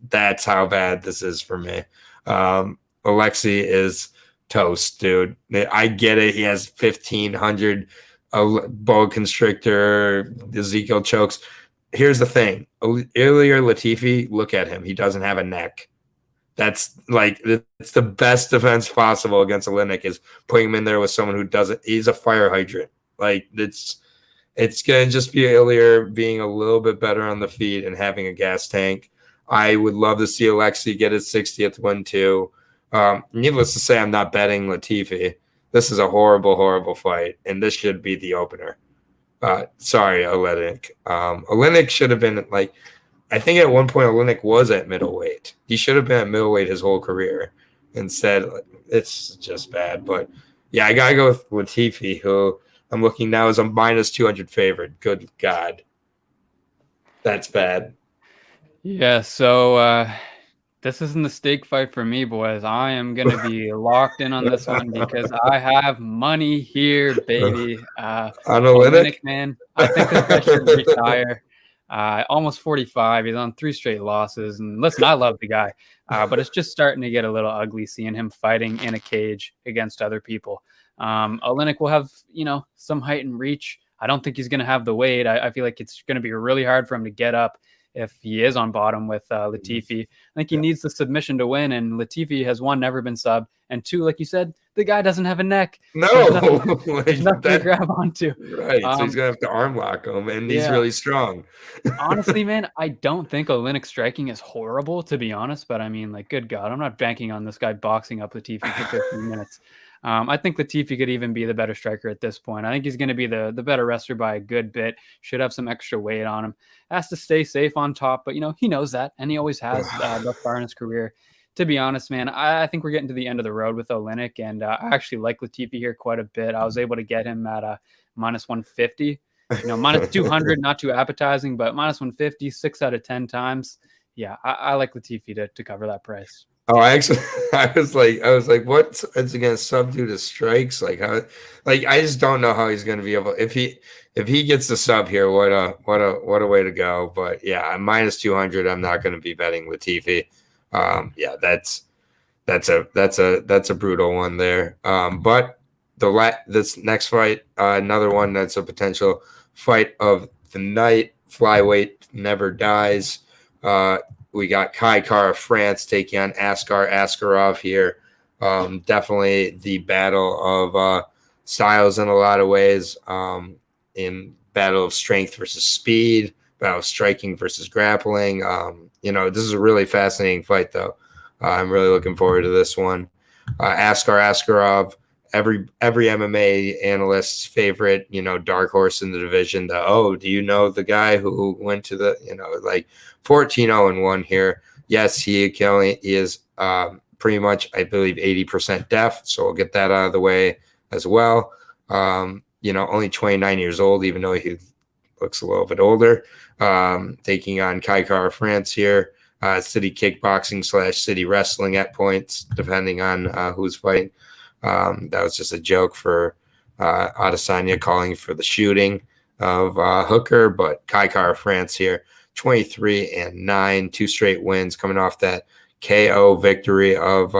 A: That's how bad this is for me. Alexei is toast, dude. I get it. He has 1,500 boa constrictor, Ezekiel chokes. Here's the thing. Ilir Latifi, look at him. He doesn't have a neck. That's it's the best defense possible against Oleinik is putting him in there with someone who doesn't. He's a fire hydrant. It's going to just be Ilir being a little bit better on the feet and having a gas tank. I would love to see Alexei get his 60th win too. Needless to say, I'm not betting Latifi. This is a horrible, horrible fight, and this should be the opener. Sorry, Oleinik. Oleinik should have been I think at one point Oleinik was at middleweight. He should have been at middleweight his whole career. Instead, it's just bad. But yeah, I gotta go with Latifi, who I'm looking now as a minus 200 favorite. Good God, that's bad.
B: Yeah. So this isn't the steak fight for me, boys. I am gonna be locked in on this one because I have money here, baby.
A: On Oleinik,
B: man. I think this guy should retire. Almost 45. He's on 3 straight losses. And listen, I love the guy, but it's just starting to get a little ugly seeing him fighting in a cage against other people. Oleinik will have, some height and reach. I don't think he's going to have the weight. I feel like it's going to be really hard for him to get up if he is on bottom with Latifi. I think he needs the submission to win, and Latifi has, 1, never been subbed, and 2, like you said, the guy doesn't have a neck.
A: No,
B: nothing to grab onto.
A: Right, so he's gonna have to arm lock him, and he's really strong.
B: Honestly, man, I don't think Oleinik's striking is horrible, to be honest. But I mean, good God, I'm not banking on this guy boxing up Latifi for 15 minutes. I think Latifi could even be the better striker at this point. I think he's going to be the better wrestler by a good bit. Should have some extra weight on him. Has to stay safe on top, but he knows that, and he always has thus far in his career. To be honest, man, I think we're getting to the end of the road with Oleinik, and I actually like Latifi here quite a bit. I was able to get him at minus 150. Minus 200, not too appetizing, but minus 150, 6 out of 10 times. Yeah, I like Latifi to cover that price.
A: Oh, I was like, what? It's against sub due to strikes. I just don't know how he's going to be able. If he gets the sub here, what a way to go. But yeah, I'm minus 200. I'm not going to be betting Latifi. Yeah, that's a brutal one there. But this next fight, another one that's a potential fight of the night. Flyweight never dies. We got Kai Kara France taking on Askar Askarov here. Definitely the battle of styles in a lot of ways. In battle of strength versus speed, battle of striking versus grappling. This is a really fascinating fight, though. I'm really looking forward to this one. Askar Askarov, every MMA analyst's favorite, dark horse in the division. Do you know the guy who went to the, 14-0-1 here? Yes, he is pretty much, I believe, 80% deaf. So we'll get that out of the way as well. Only 29 years old, even though he looks a little bit older. Taking on Kai Kara France here. City kickboxing / city wrestling at points, depending on who's fighting. That was just a joke for Adesanya calling for the shooting of Hooker, but Kai Kara France here, 23-9, 2 straight wins coming off that KO victory of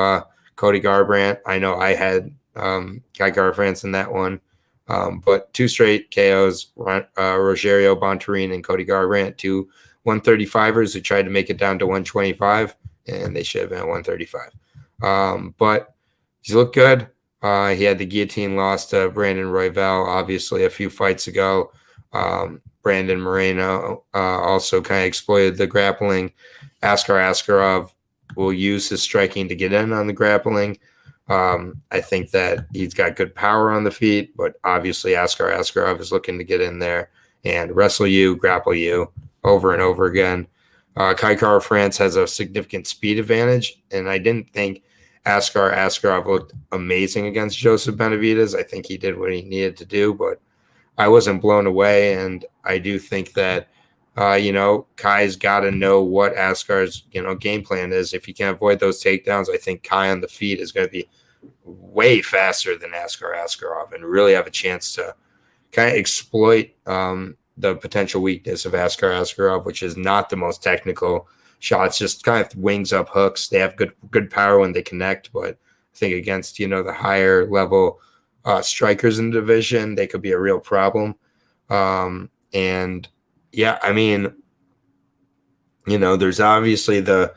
A: Cody Garbrandt. I know I had Kai Kara France in that one, but 2 straight KOs, Rogerio Bontorin and Cody Garbrandt, 2 135ers who tried to make it down to 125, and they should have been at 135. But he's looked good. He had the guillotine loss to Brandon Royval, obviously, a few fights ago. Brandon Moreno also kind of exploited the grappling. Askar Askarov will use his striking to get in on the grappling. I think that he's got good power on the feet, but obviously Askar Askarov is looking to get in there and wrestle you, grapple you over and over again. Kai Kara France has a significant speed advantage, and I didn't think Askar Askarov looked amazing against Joseph Benavidez. I think he did what he needed to do, but I wasn't blown away, and I do think that Kai's got to know what Askar's game plan is. If he can avoid those takedowns, I think Kai on the feet is going to be way faster than Askar Askarov and really have a chance to kind of exploit the potential weakness of Askar Askarov, which is not the most technical shots, just kind of wings up hooks. They have good power when they connect, but I think against the higher level strikers in the division, they could be a real problem. And yeah, I mean, there's obviously the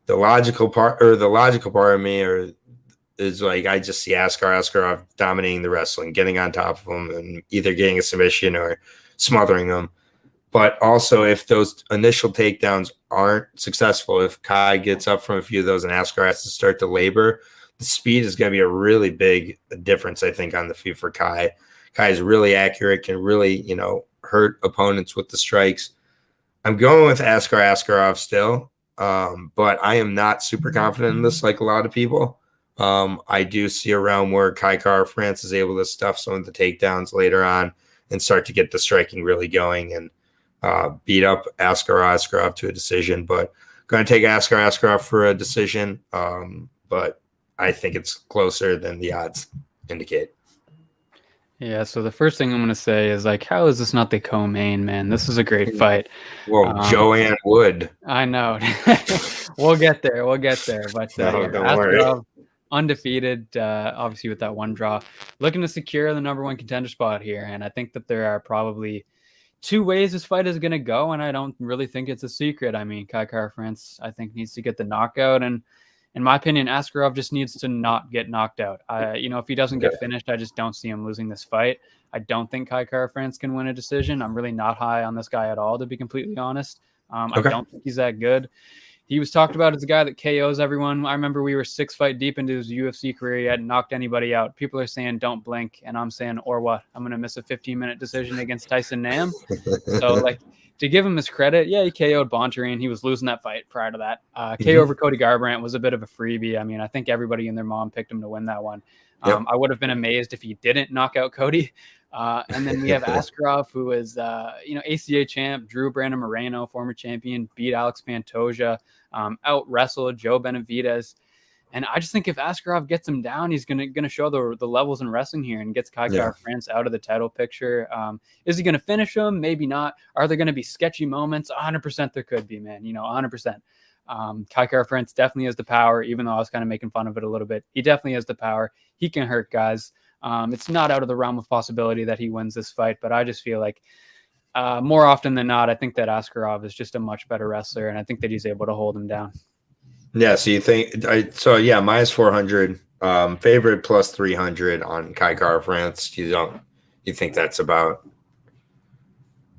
A: logical part of me is like I just see Askar Askarov dominating the wrestling, getting on top of him, and either getting a submission or smothering them. But also, if those initial takedowns aren't successful, if Kai gets up from a few of those and Askar has to start to labor, the speed is going to be a really big difference, I think, on the feet for Kai. Kai is really accurate, can really, hurt opponents with the strikes. I'm going with Askar Askarov still, but I am not super confident in this like a lot of people. I do see a round where Kai Kara France is able to stuff some of the takedowns later on and start to get the striking really going and beat up Askar Askarov to a decision. But going to take Askar Askarov for a decision, but I think it's closer than the odds indicate.
B: Yeah, so the first thing I'm going to say is, how is this not the co-main, man? This is a great fight.
A: Well, Joanne Wood.
B: I know. We'll get there. But
A: don't worry.
B: Undefeated, obviously with that one draw, looking to secure the number 1 contender spot here. And I think that there are probably 2 ways this fight is going to go, and I don't really think it's a secret. I mean, Kai Kara France, I think, needs to get the knockout, and in my opinion, Askarov just needs to not get knocked out. If he doesn't get finished, I just don't see him losing this fight. I don't think Kai Kara France can win a decision. I'm really not high on this guy at all, to be completely honest. I don't think he's that good. He was talked about as a guy that KOs everyone. I remember we were 6 fight deep into his UFC career. He hadn't knocked anybody out. People are saying, don't blink. And I'm saying, or what? I'm going to miss a 15-minute decision against Tyson Nam. So, to give him his credit, yeah, he KO'd Bontorin. He was losing that fight prior to that. KO over Cody Garbrandt was a bit of a freebie. I mean, I think everybody and their mom picked him to win that one. I would have been amazed if he didn't knock out Cody. And then we have Askarov, who is, ACA champ, drew Brandon Moreno, former champion, beat Alex Pantoja, out wrestled Joe Benavidez. And I just think if Askarov gets him down, he's gonna show the levels in wrestling here and gets Kai Kara France out of the title picture. Is he gonna finish him? Maybe not. Are there gonna be sketchy moments? 100% there could be, man. 100%. Kai Kara-France definitely has the power, even though I was kind of making fun of it a little bit. He definitely has the power. He can hurt guys. It's not out of the realm of possibility that he wins this fight, but I just feel like more often than not, I think that Askarov is just a much better wrestler, and I think that he's able to hold him down.
A: Yeah, so you think minus 400, favorite plus 300 on Kai Kara-France. You think that's about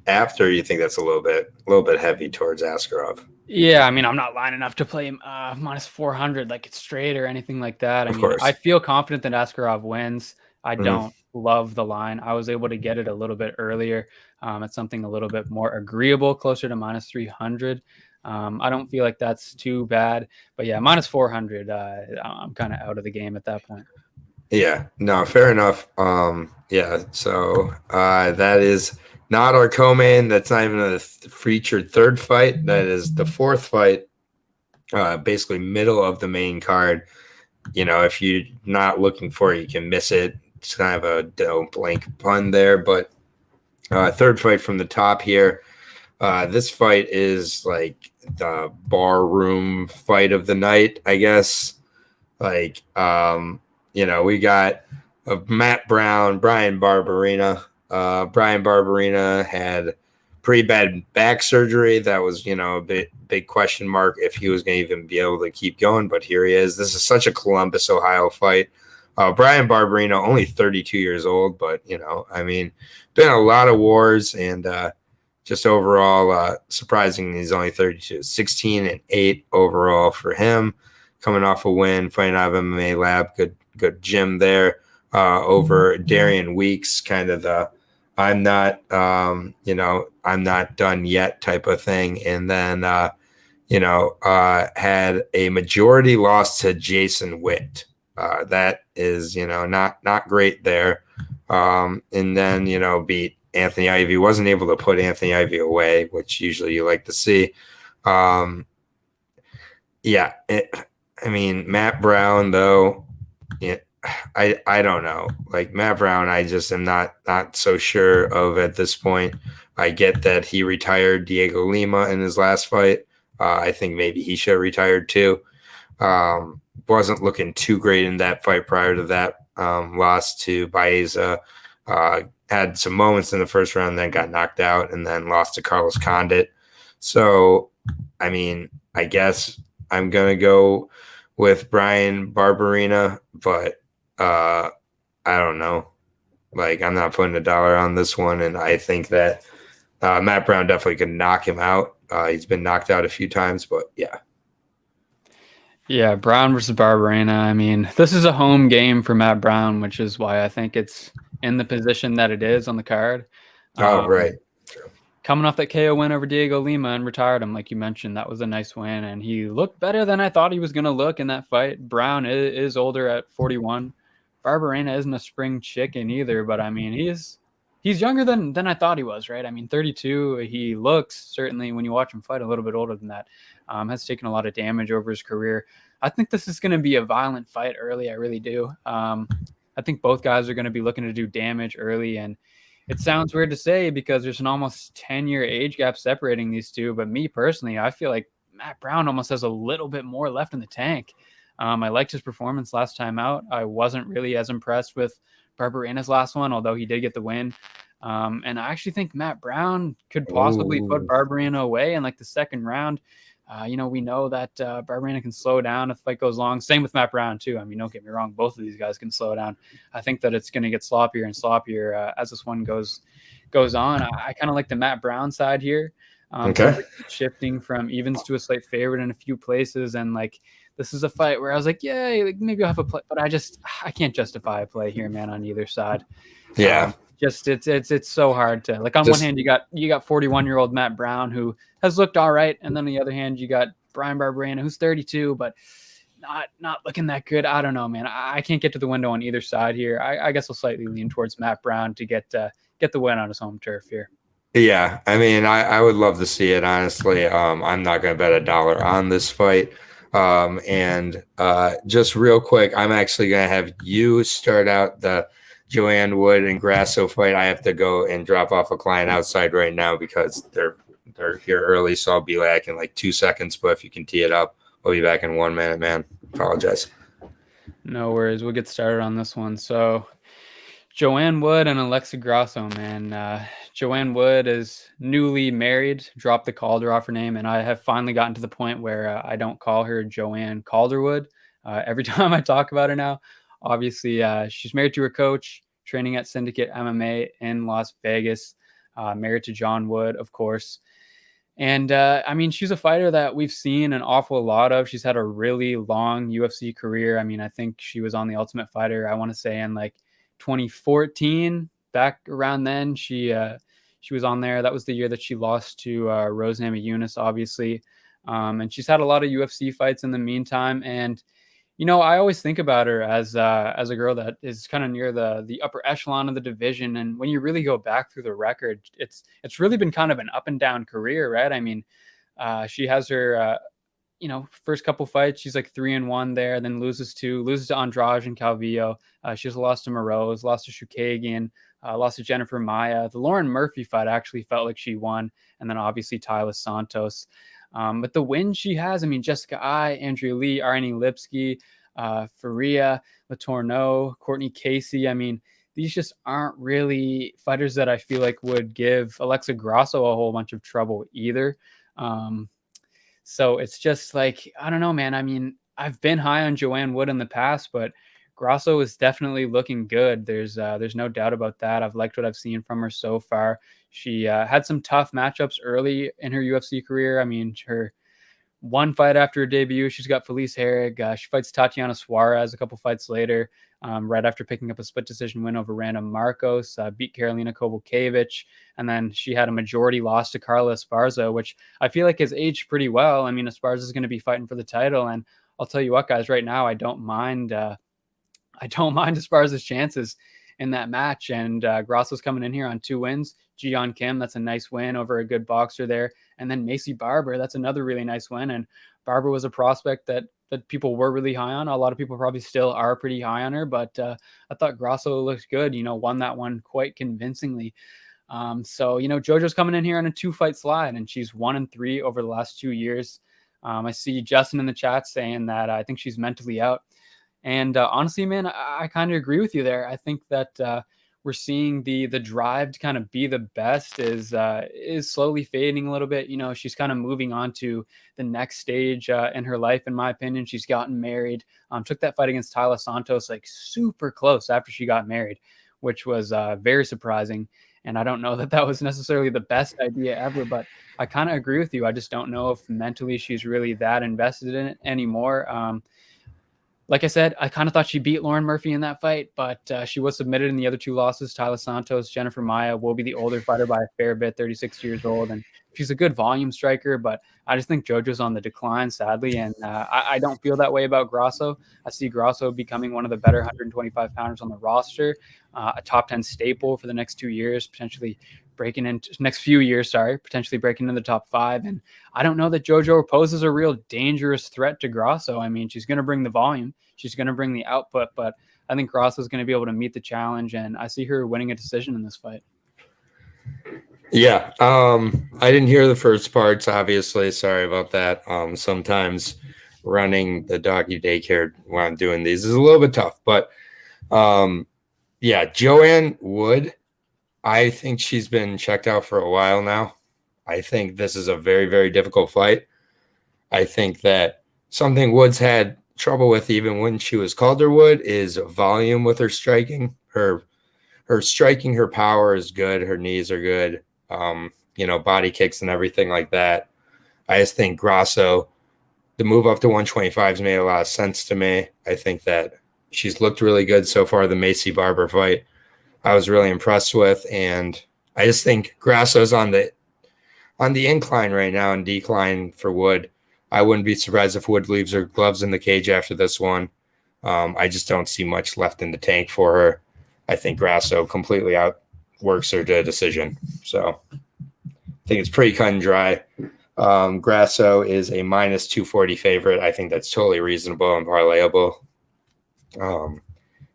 A: after? You think that's a little bit heavy towards Askarov?
B: Yeah, I mean, I'm not lining up to play him minus 400 like it's straight or anything like that.
A: Of course.
B: I feel confident that Askarov wins. I don't love the line. I was able to get it a little bit earlier. It's something a little bit more agreeable, closer to minus 300. I don't feel like that's too bad, but yeah, minus 400. I'm kind of out of the game at that point.
A: Yeah, no, fair enough. Yeah, so that is not our co-main. That's not even a featured third fight. That is the fourth fight, basically middle of the main card. If you're not looking for it, you can miss it. It's kind of a blank pun there, but third fight from the top here. This fight is like the barroom fight of the night, I guess. We got Matt Brown, Bryan Barbarino. Bryan Barbarino had pretty bad back surgery. That was, a big question mark if he was going to even be able to keep going, but here he is. This is such a Columbus, Ohio fight. Bryan Barbarino, only 32 years old, but, been a lot of wars, and just overall surprising he's only 32. 16-8 overall for him, coming off a win, fighting out of MMA Lab. Good gym there over Darian Weeks, kind of the I'm not done yet type of thing. And then, had a majority loss to Jason Witt. That is, not great there. And then, beat Anthony Ivy. Wasn't able to put Anthony Ivy away, which usually you like to see. Matt Brown, though, I don't know. Like Matt Brown, I just am not so sure of at this point. I get that he retired Diego Lima in his last fight. I think maybe he should have retired too. Wasn't looking too great in that fight prior to that. Lost to Blaydes. Had some moments in the first round, then got knocked out, and then lost to Carlos Condit. So, I guess I'm going to go with Bryan Barbarino, but I don't know. Like, I'm not putting $1 on this one, and I think that Matt Brown definitely could knock him out. He's been knocked out a few times, but yeah.
B: Yeah, Brown versus Barbarino. This is a home game for Matt Brown, which is why I think it's in the position that it is on the card.
A: Right. True.
B: Coming off that KO win over Diego Lima and retired him, like you mentioned, that was a nice win, and he looked better than I thought he was going to look in that fight. Brown is older at 41. Barbarino isn't a spring chicken either, but he's younger than I thought he was, right? 32. He looks, certainly when you watch him fight, a little bit older than that. Has taken a lot of damage over his career. I think this is going to be a violent fight early. I really do. I think both guys are going to be looking to do damage early, and it sounds weird to say because there's an almost 10-year age gap separating these two, but me personally, I feel like Matt Brown almost has a little bit more left in the tank. I liked his performance last time out. I wasn't really as impressed with Barbarino's last one, although he did get the win. And I actually think Matt Brown could possibly put Barbarino away in like the second round. We know that Barbarino can slow down if the fight goes long. Same with Matt Brown too. Don't get me wrong. Both of these guys can slow down. I think that it's going to get sloppier and sloppier as this one goes on. I kind of like the Matt Brown side here.
A: Okay.
B: Shifting from evens to a slight favorite in a few places. And like, this is a fight where I was like, yeah, like maybe I'll have a play, but I can't justify a play here, man, on either side.
A: Yeah.
B: It's so hard to, like, on one hand you got 41-year-old Matt Brown who has looked all right, and then on the other hand you got Bryan Barbarino who's 32 but not looking that good. I don't know, man. I can't get to the window on either side here. I guess I'll slightly lean towards Matt Brown to get the win on his home turf here.
A: Yeah, I would love to see it, honestly. I'm not going to bet $1 on this fight. And just real quick, I'm actually going to have you start out the Joanne Wood and Grasso fight. I have to go and drop off a client outside right now because They're here early, so I'll be back in like 2 seconds. But if you can tee it up, I'll be back in 1 minute, man. Apologize.
B: No worries. We'll get started on this one. So Joanne Wood and Alexa Grasso, man. Joanne Wood is newly married, dropped the Calder off her name, and I have finally gotten to the point where I don't call her Joanne Calderwood. Every time I talk about her now, obviously she's married to her coach, training at Syndicate MMA in Las Vegas, married to John Wood, of course. And I mean, she's a fighter that we've seen an awful lot of. She's had a really long UFC career. I mean, I think she was on The Ultimate Fighter, I want to say in like 2014, back around then. She was on there. That was the year that she lost to Rosa Namajunas, obviously. And she's had a lot of UFC fights in the meantime. And I always think about her as a girl that is kind of near the upper echelon of the division. And when you really go back through the record, it's really been kind of an up and down career, right? I mean, she has her first couple fights, she's like 3-1 there, then loses to Andrade and Calvillo. She's lost to Moroz, lost to Shukagian, lost to Jennifer Maia. The Lauren Murphy fight actually felt like she won, and then obviously Tyler Santos. But the wins she has, I mean, Jessica Ai, Andrea Lee, Arnie Lipsky, Faria, Letourneau, Courtney Casey. I mean, these just aren't really fighters that I feel like would give Alexa Grasso a whole bunch of trouble either. So it's just like, I don't know, man. I mean, I've been high on Joanne Wood in the past, but Grasso is definitely looking good. There's no doubt about that. I've liked what I've seen from her so far. She had some tough matchups early in her UFC career. I mean, her one fight after her debut, she's got Felice Herrig. She fights Tatiana Suarez a couple fights later, right after picking up a split decision win over Randa Marcos, beat Karolina Kowalkiewicz, and then she had a majority loss to Carla Esparza, which I feel like has aged pretty well. I mean, Esparza is going to be fighting for the title, and I'll tell you what, guys, right now I don't mind Esparza's chances in that match. And Grasso's coming in here on 2 wins. Jiyeon Kim, that's a nice win over a good boxer there. And then Macy Barber, that's another really nice win. And Barber was a prospect that people were really high on. A lot of people probably still are pretty high on her, but I thought Grasso looked good, won that one quite convincingly. So JoJo's coming in here on a 2-fight slide, and she's 1-3 over the last 2 years. I see Justin in the chat saying that I think she's mentally out. And honestly, man, I kind of agree with you there. I think that we're seeing the drive to kind of be the best is slowly fading a little bit. She's kind of moving on to the next stage in her life, in my opinion. She's gotten married, took that fight against Tyler Santos like super close after she got married, which was very surprising. And I don't know that was necessarily the best idea ever, but I kind of agree with you. I just don't know if mentally she's really that invested in it anymore. Like I said, I kind of thought she beat Lauren Murphy in that fight, but she was submitted in the other 2 losses. Tyler Santos, Jennifer Maia will be the older fighter by a fair bit, 36 years old, and she's a good volume striker, but I just think JoJo's on the decline, sadly, and I don't feel that way about Grasso. I see Grasso becoming one of the better 125-pounders on the roster, a top 10 staple for the next 2 years, potentially breaking into the top 5. And I don't know that JoJo poses a real dangerous threat to Grasso. I mean, she's going to bring the volume, she's going to bring the output, but I think Grasso is going to be able to meet the challenge, and I see her winning a decision in this fight.
A: Yeah. I didn't hear the first parts, obviously. Sorry about that. Sometimes running the doggy daycare while I'm doing these is a little bit tough, but yeah, Joanne Wood, I think she's been checked out for a while now. I think this is a very, very difficult fight. I think that something Woods had trouble with even when she was Calderwood is volume with her striking. Her striking, her power is good. Her knees are good. Body kicks and everything like that. I just think Grasso, the move up to 125 has made a lot of sense to me. I think that she's looked really good so far. The Macy Barber fight I was really impressed with, and I just think Grasso's on the incline right now and decline for Wood. I wouldn't be surprised if Wood leaves her gloves in the cage after this one. I just don't see much left in the tank for her. I think Grasso completely outworks her to a decision. So I think it's pretty cut and dry. Grasso is a minus 240 favorite. I think that's totally reasonable and parlayable.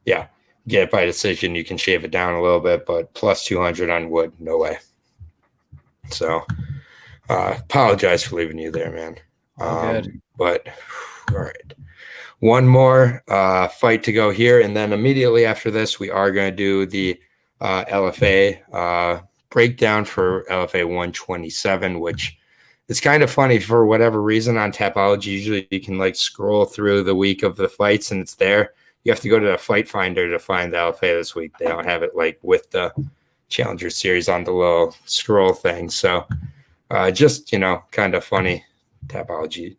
A: Yeah, get it by decision. You can shave it down a little bit, but plus 200 on Wood, no way. So Apologize for leaving you there, man.
B: All good.
A: But all right. One more fight to go here, and then immediately after this, we are going to do the LFA breakdown for LFA 127, which is kind of funny for whatever reason on Tapology. Usually you can like scroll through the week of the fights and it's there. You have to go to the Fight Finder to find the LFA this week. They don't have it like with the Challenger Series on the little scroll thing. So just, kind of funny Tapology.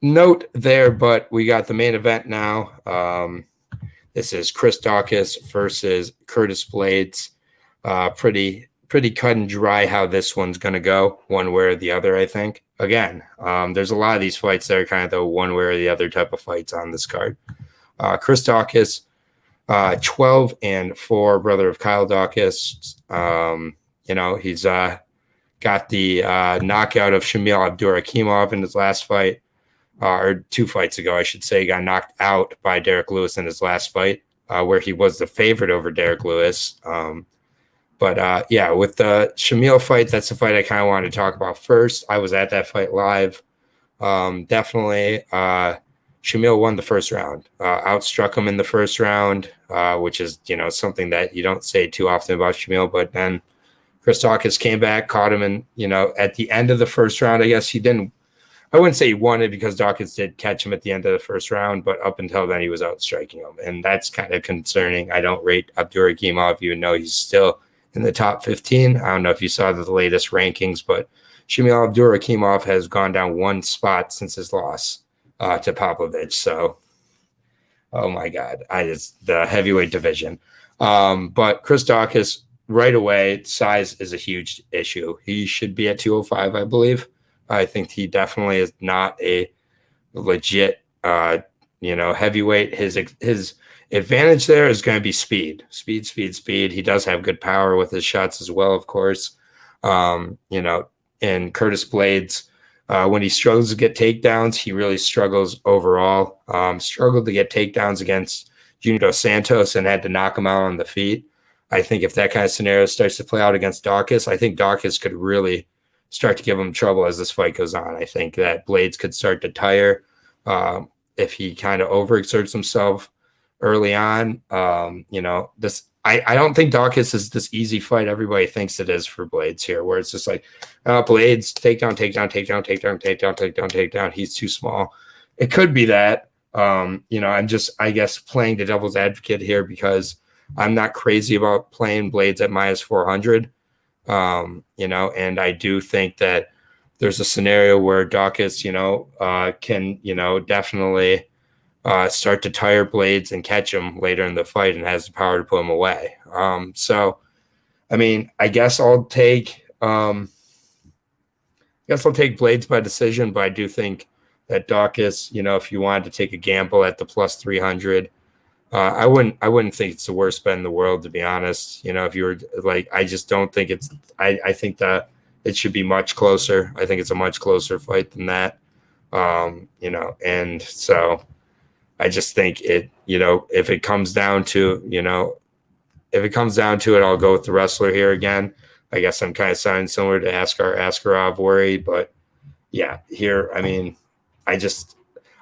A: Note there, but we got the main event now. This is Chris Dawkis versus Curtis Blaydes. Pretty cut and dry how this one's going to go, one way or the other, I think. Again, there's a lot of these fights that are kind of the one way or the other type of fights on this card. Chris Dawkis, 12-4, brother of Kyle Dawkis. He's got the knockout of Shamil Abdurakhimov in his last fight. Or 2 fights ago, I should say. He got knocked out by Derek Lewis in his last fight, where he was the favorite over Derek Lewis. But with the Shamil fight, that's the fight I kind of wanted to talk about first. I was at that fight live. Definitely, Shamil won the first round, outstruck him in the first round, which is, something that you don't say too often about Shamil. But then Chris Dawkis came back, caught him, and, at the end of the first round, I guess he didn't. I wouldn't say he won it because Dawkins did catch him at the end of the first round, but up until then, he was outstriking him. And that's kind of concerning. I don't rate Abdurakhimov, even though he's still in the top 15. I don't know if you saw the latest rankings, but Shamil Abdurakhimov has gone down 1 spot since his loss to Popovich. So, oh my God, the heavyweight division. But Chris Dawkis, right away, size is a huge issue. He should be at 205, I believe. I think he definitely is not a legit, heavyweight. His advantage there is going to be speed. He does have good power with his shots as well, of course. And Curtis Blaydes, when he struggles to get takedowns, he really struggles overall. Struggled to get takedowns against Junior Dos Santos and had to knock him out on the feet. I think if that kind of scenario starts to play out against Dawkis, I think Dawkis could really start to give him trouble as this fight goes on. I think that Blaydes could start to tire if he kind of overexerts himself early on. I don't think Dawkis is this easy fight everybody thinks it is for Blaydes here, where it's just like, Blaydes, takedown. He's too small. It could be that. I'm just, I guess, playing the devil's advocate here because I'm not crazy about playing Blaydes at -400. And I do think that there's a scenario where Dawkis, can, definitely start to tire Blaydes and catch him later in the fight and has the power to put him away. I guess I'll take Blaydes by decision, but I do think that Dawkis, if you wanted to take a gamble at the +300, I wouldn't think it's the worst bet in the world, to be honest. If you were like, I just don't think it's. I think that it should be much closer. I think it's a much closer fight than that. And so I just think it. If it comes down to, I'll go with the wrestler here again. I guess I'm kind of sounding similar to Askarov worry, but yeah, here,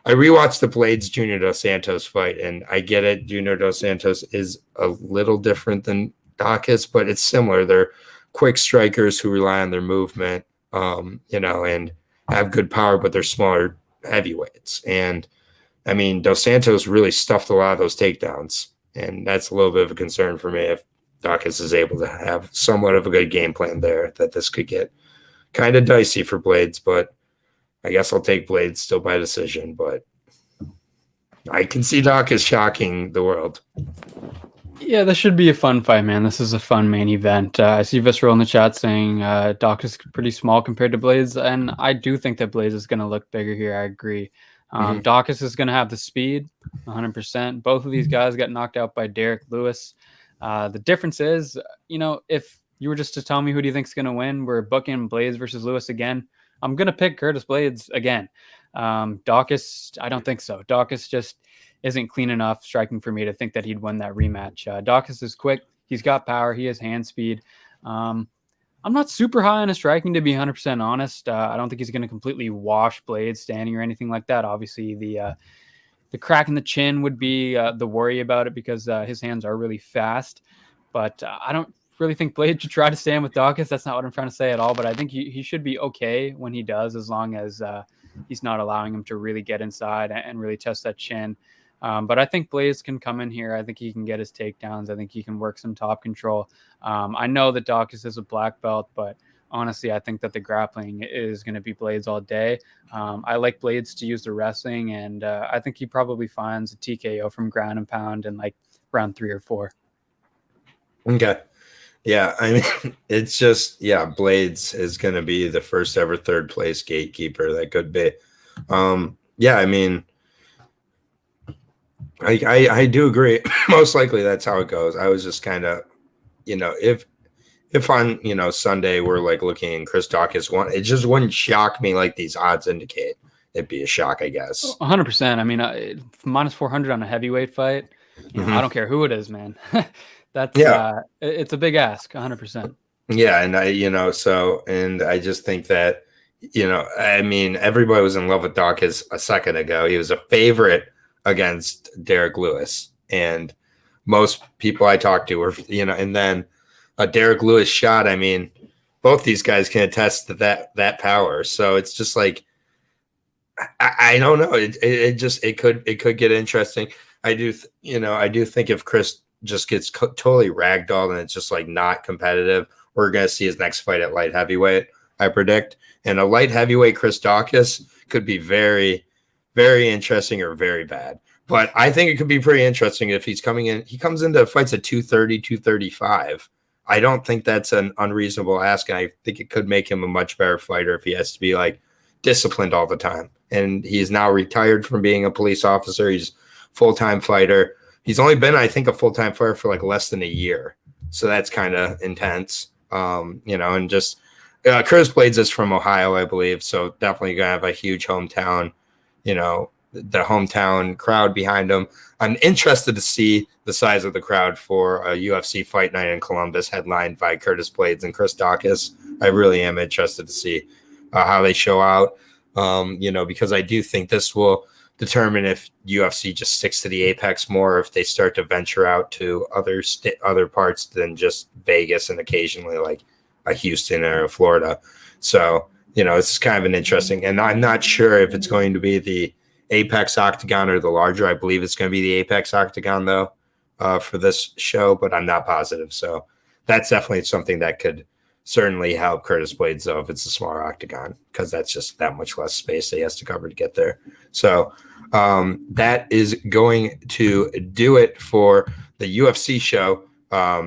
A: I rewatched the Blaydes Junior Dos Santos fight, and I get it. Junior Dos Santos is a little different than Dawkis, but it's similar. They're quick strikers who rely on their movement, and have good power, but they're smaller heavyweights. And Dos Santos really stuffed a lot of those takedowns, and that's a little bit of a concern for me if Dawkis is able to have somewhat of a good game plan there, that this could get kind of dicey for Blaydes, but I guess I'll take Blaydes still by decision, but I can see Dawkis shocking the world.
B: Yeah, this should be a fun fight, man. This is a fun main event. I see Visceral in the chat saying Dawkis is pretty small compared to Blaydes, and I do think that Blaydes is going to look bigger here. I agree. Dawkis is going to have the speed, 100%. Both of these guys got knocked out by Derek Lewis. The difference is, if you were just to tell me who do you think is going to win, we're booking Blaydes versus Lewis again. I'm going to pick Curtis Blaydes again. Dawkis, I don't think so. Dawkis just isn't clean enough striking for me to think that he'd win that rematch. Dawkis is quick. He's got power. He has hand speed. I'm not super high on his striking, to be 100% honest. I don't think he's going to completely wash Blaydes standing or anything like that. Obviously, the crack in the chin would be the worry about it, because his hands are really fast. But I don't really think Blaydes should try to stand with Dawkis. That's not what I'm trying to say at all. But I think he should be okay when he does, as long as he's not allowing him to really get inside and really test that chin. But I think Blaydes can come in here. I think he can get his takedowns. I think he can work some top control. I know that Dawkis is a black belt, but honestly, I think that the grappling is going to be Blaydes all day. I like Blaydes to use the wrestling, and I think he probably finds a TKO from ground and pound in like round 3 or 4.
A: Okay. Yeah, I mean, it's just, yeah, Blaydes is going to be the first ever third place gatekeeper. That could be. Yeah, I mean, I do agree. Most likely that's how it goes. I was just kind of, if on, Sunday we're like looking and Chris Dawkins won, it just wouldn't shock me like these odds indicate. It'd be a shock, I guess.
B: 100%. I mean, minus 400 on a heavyweight fight. I don't care who it is, man. That's it's a big ask. 100%.
A: Yeah, and I just think that, I mean, everybody was in love with Dawkins a second ago. He was a favorite against Derek Lewis, and most people I talked to were, and then a Derek Lewis shot. I mean, both these guys can attest to that power. So it's just like, I don't know. It could get interesting. I do think if Chris just gets totally ragdolled and it's just like not competitive, we're going to see his next fight at light heavyweight, I predict. And a light heavyweight Chris Dawkins could be very, very interesting or very bad. But I think it could be pretty interesting if he comes into fights at 230, 235. I don't think that's an unreasonable ask. And I think it could make him a much better fighter if he has to be like disciplined all the time. And he's now retired from being a police officer. He's a full-time fighter. He's only been, I think, a full-time fighter for like less than a year. So that's kind of intense. And just Curtis Blaydes is from Ohio, I believe. So definitely going to have a huge hometown, the hometown crowd behind him. I'm interested to see the size of the crowd for a UFC Fight Night in Columbus headlined by Curtis Blaydes and Chris Dawkins. I really am interested to see how they show out, because I do think this will determine if UFC just sticks to the apex more, if they start to venture out to other parts than just Vegas and occasionally like a Houston or a Florida. So, it's kind of an interesting, and I'm not sure if it's going to be the Apex Octagon or the larger. I believe it's going to be the Apex Octagon though, for this show, but I'm not positive. So that's definitely something that could certainly help Curtis Blaydes though if it's a smaller octagon, because that's just that much less space that he has to cover to get there. So that is going to do it for the UFC show.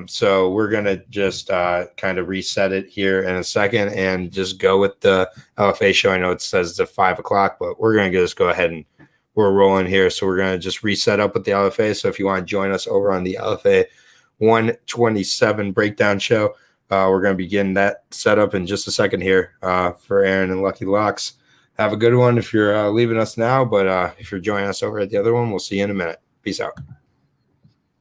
A: So we're going to just kind of reset it here in a second and just go with the LFA show. I know it says it's at 5 o'clock, but we're going to just go ahead and we're rolling here. So we're going to just reset up with the LFA. So if you want to join us over on the LFA 127 breakdown show, we're going to begin that setup in just a second here for Aaron and Lucky Locks. Have a good one if you're leaving us now, but if you're joining us over at the other one, we'll see you in a minute. Peace out.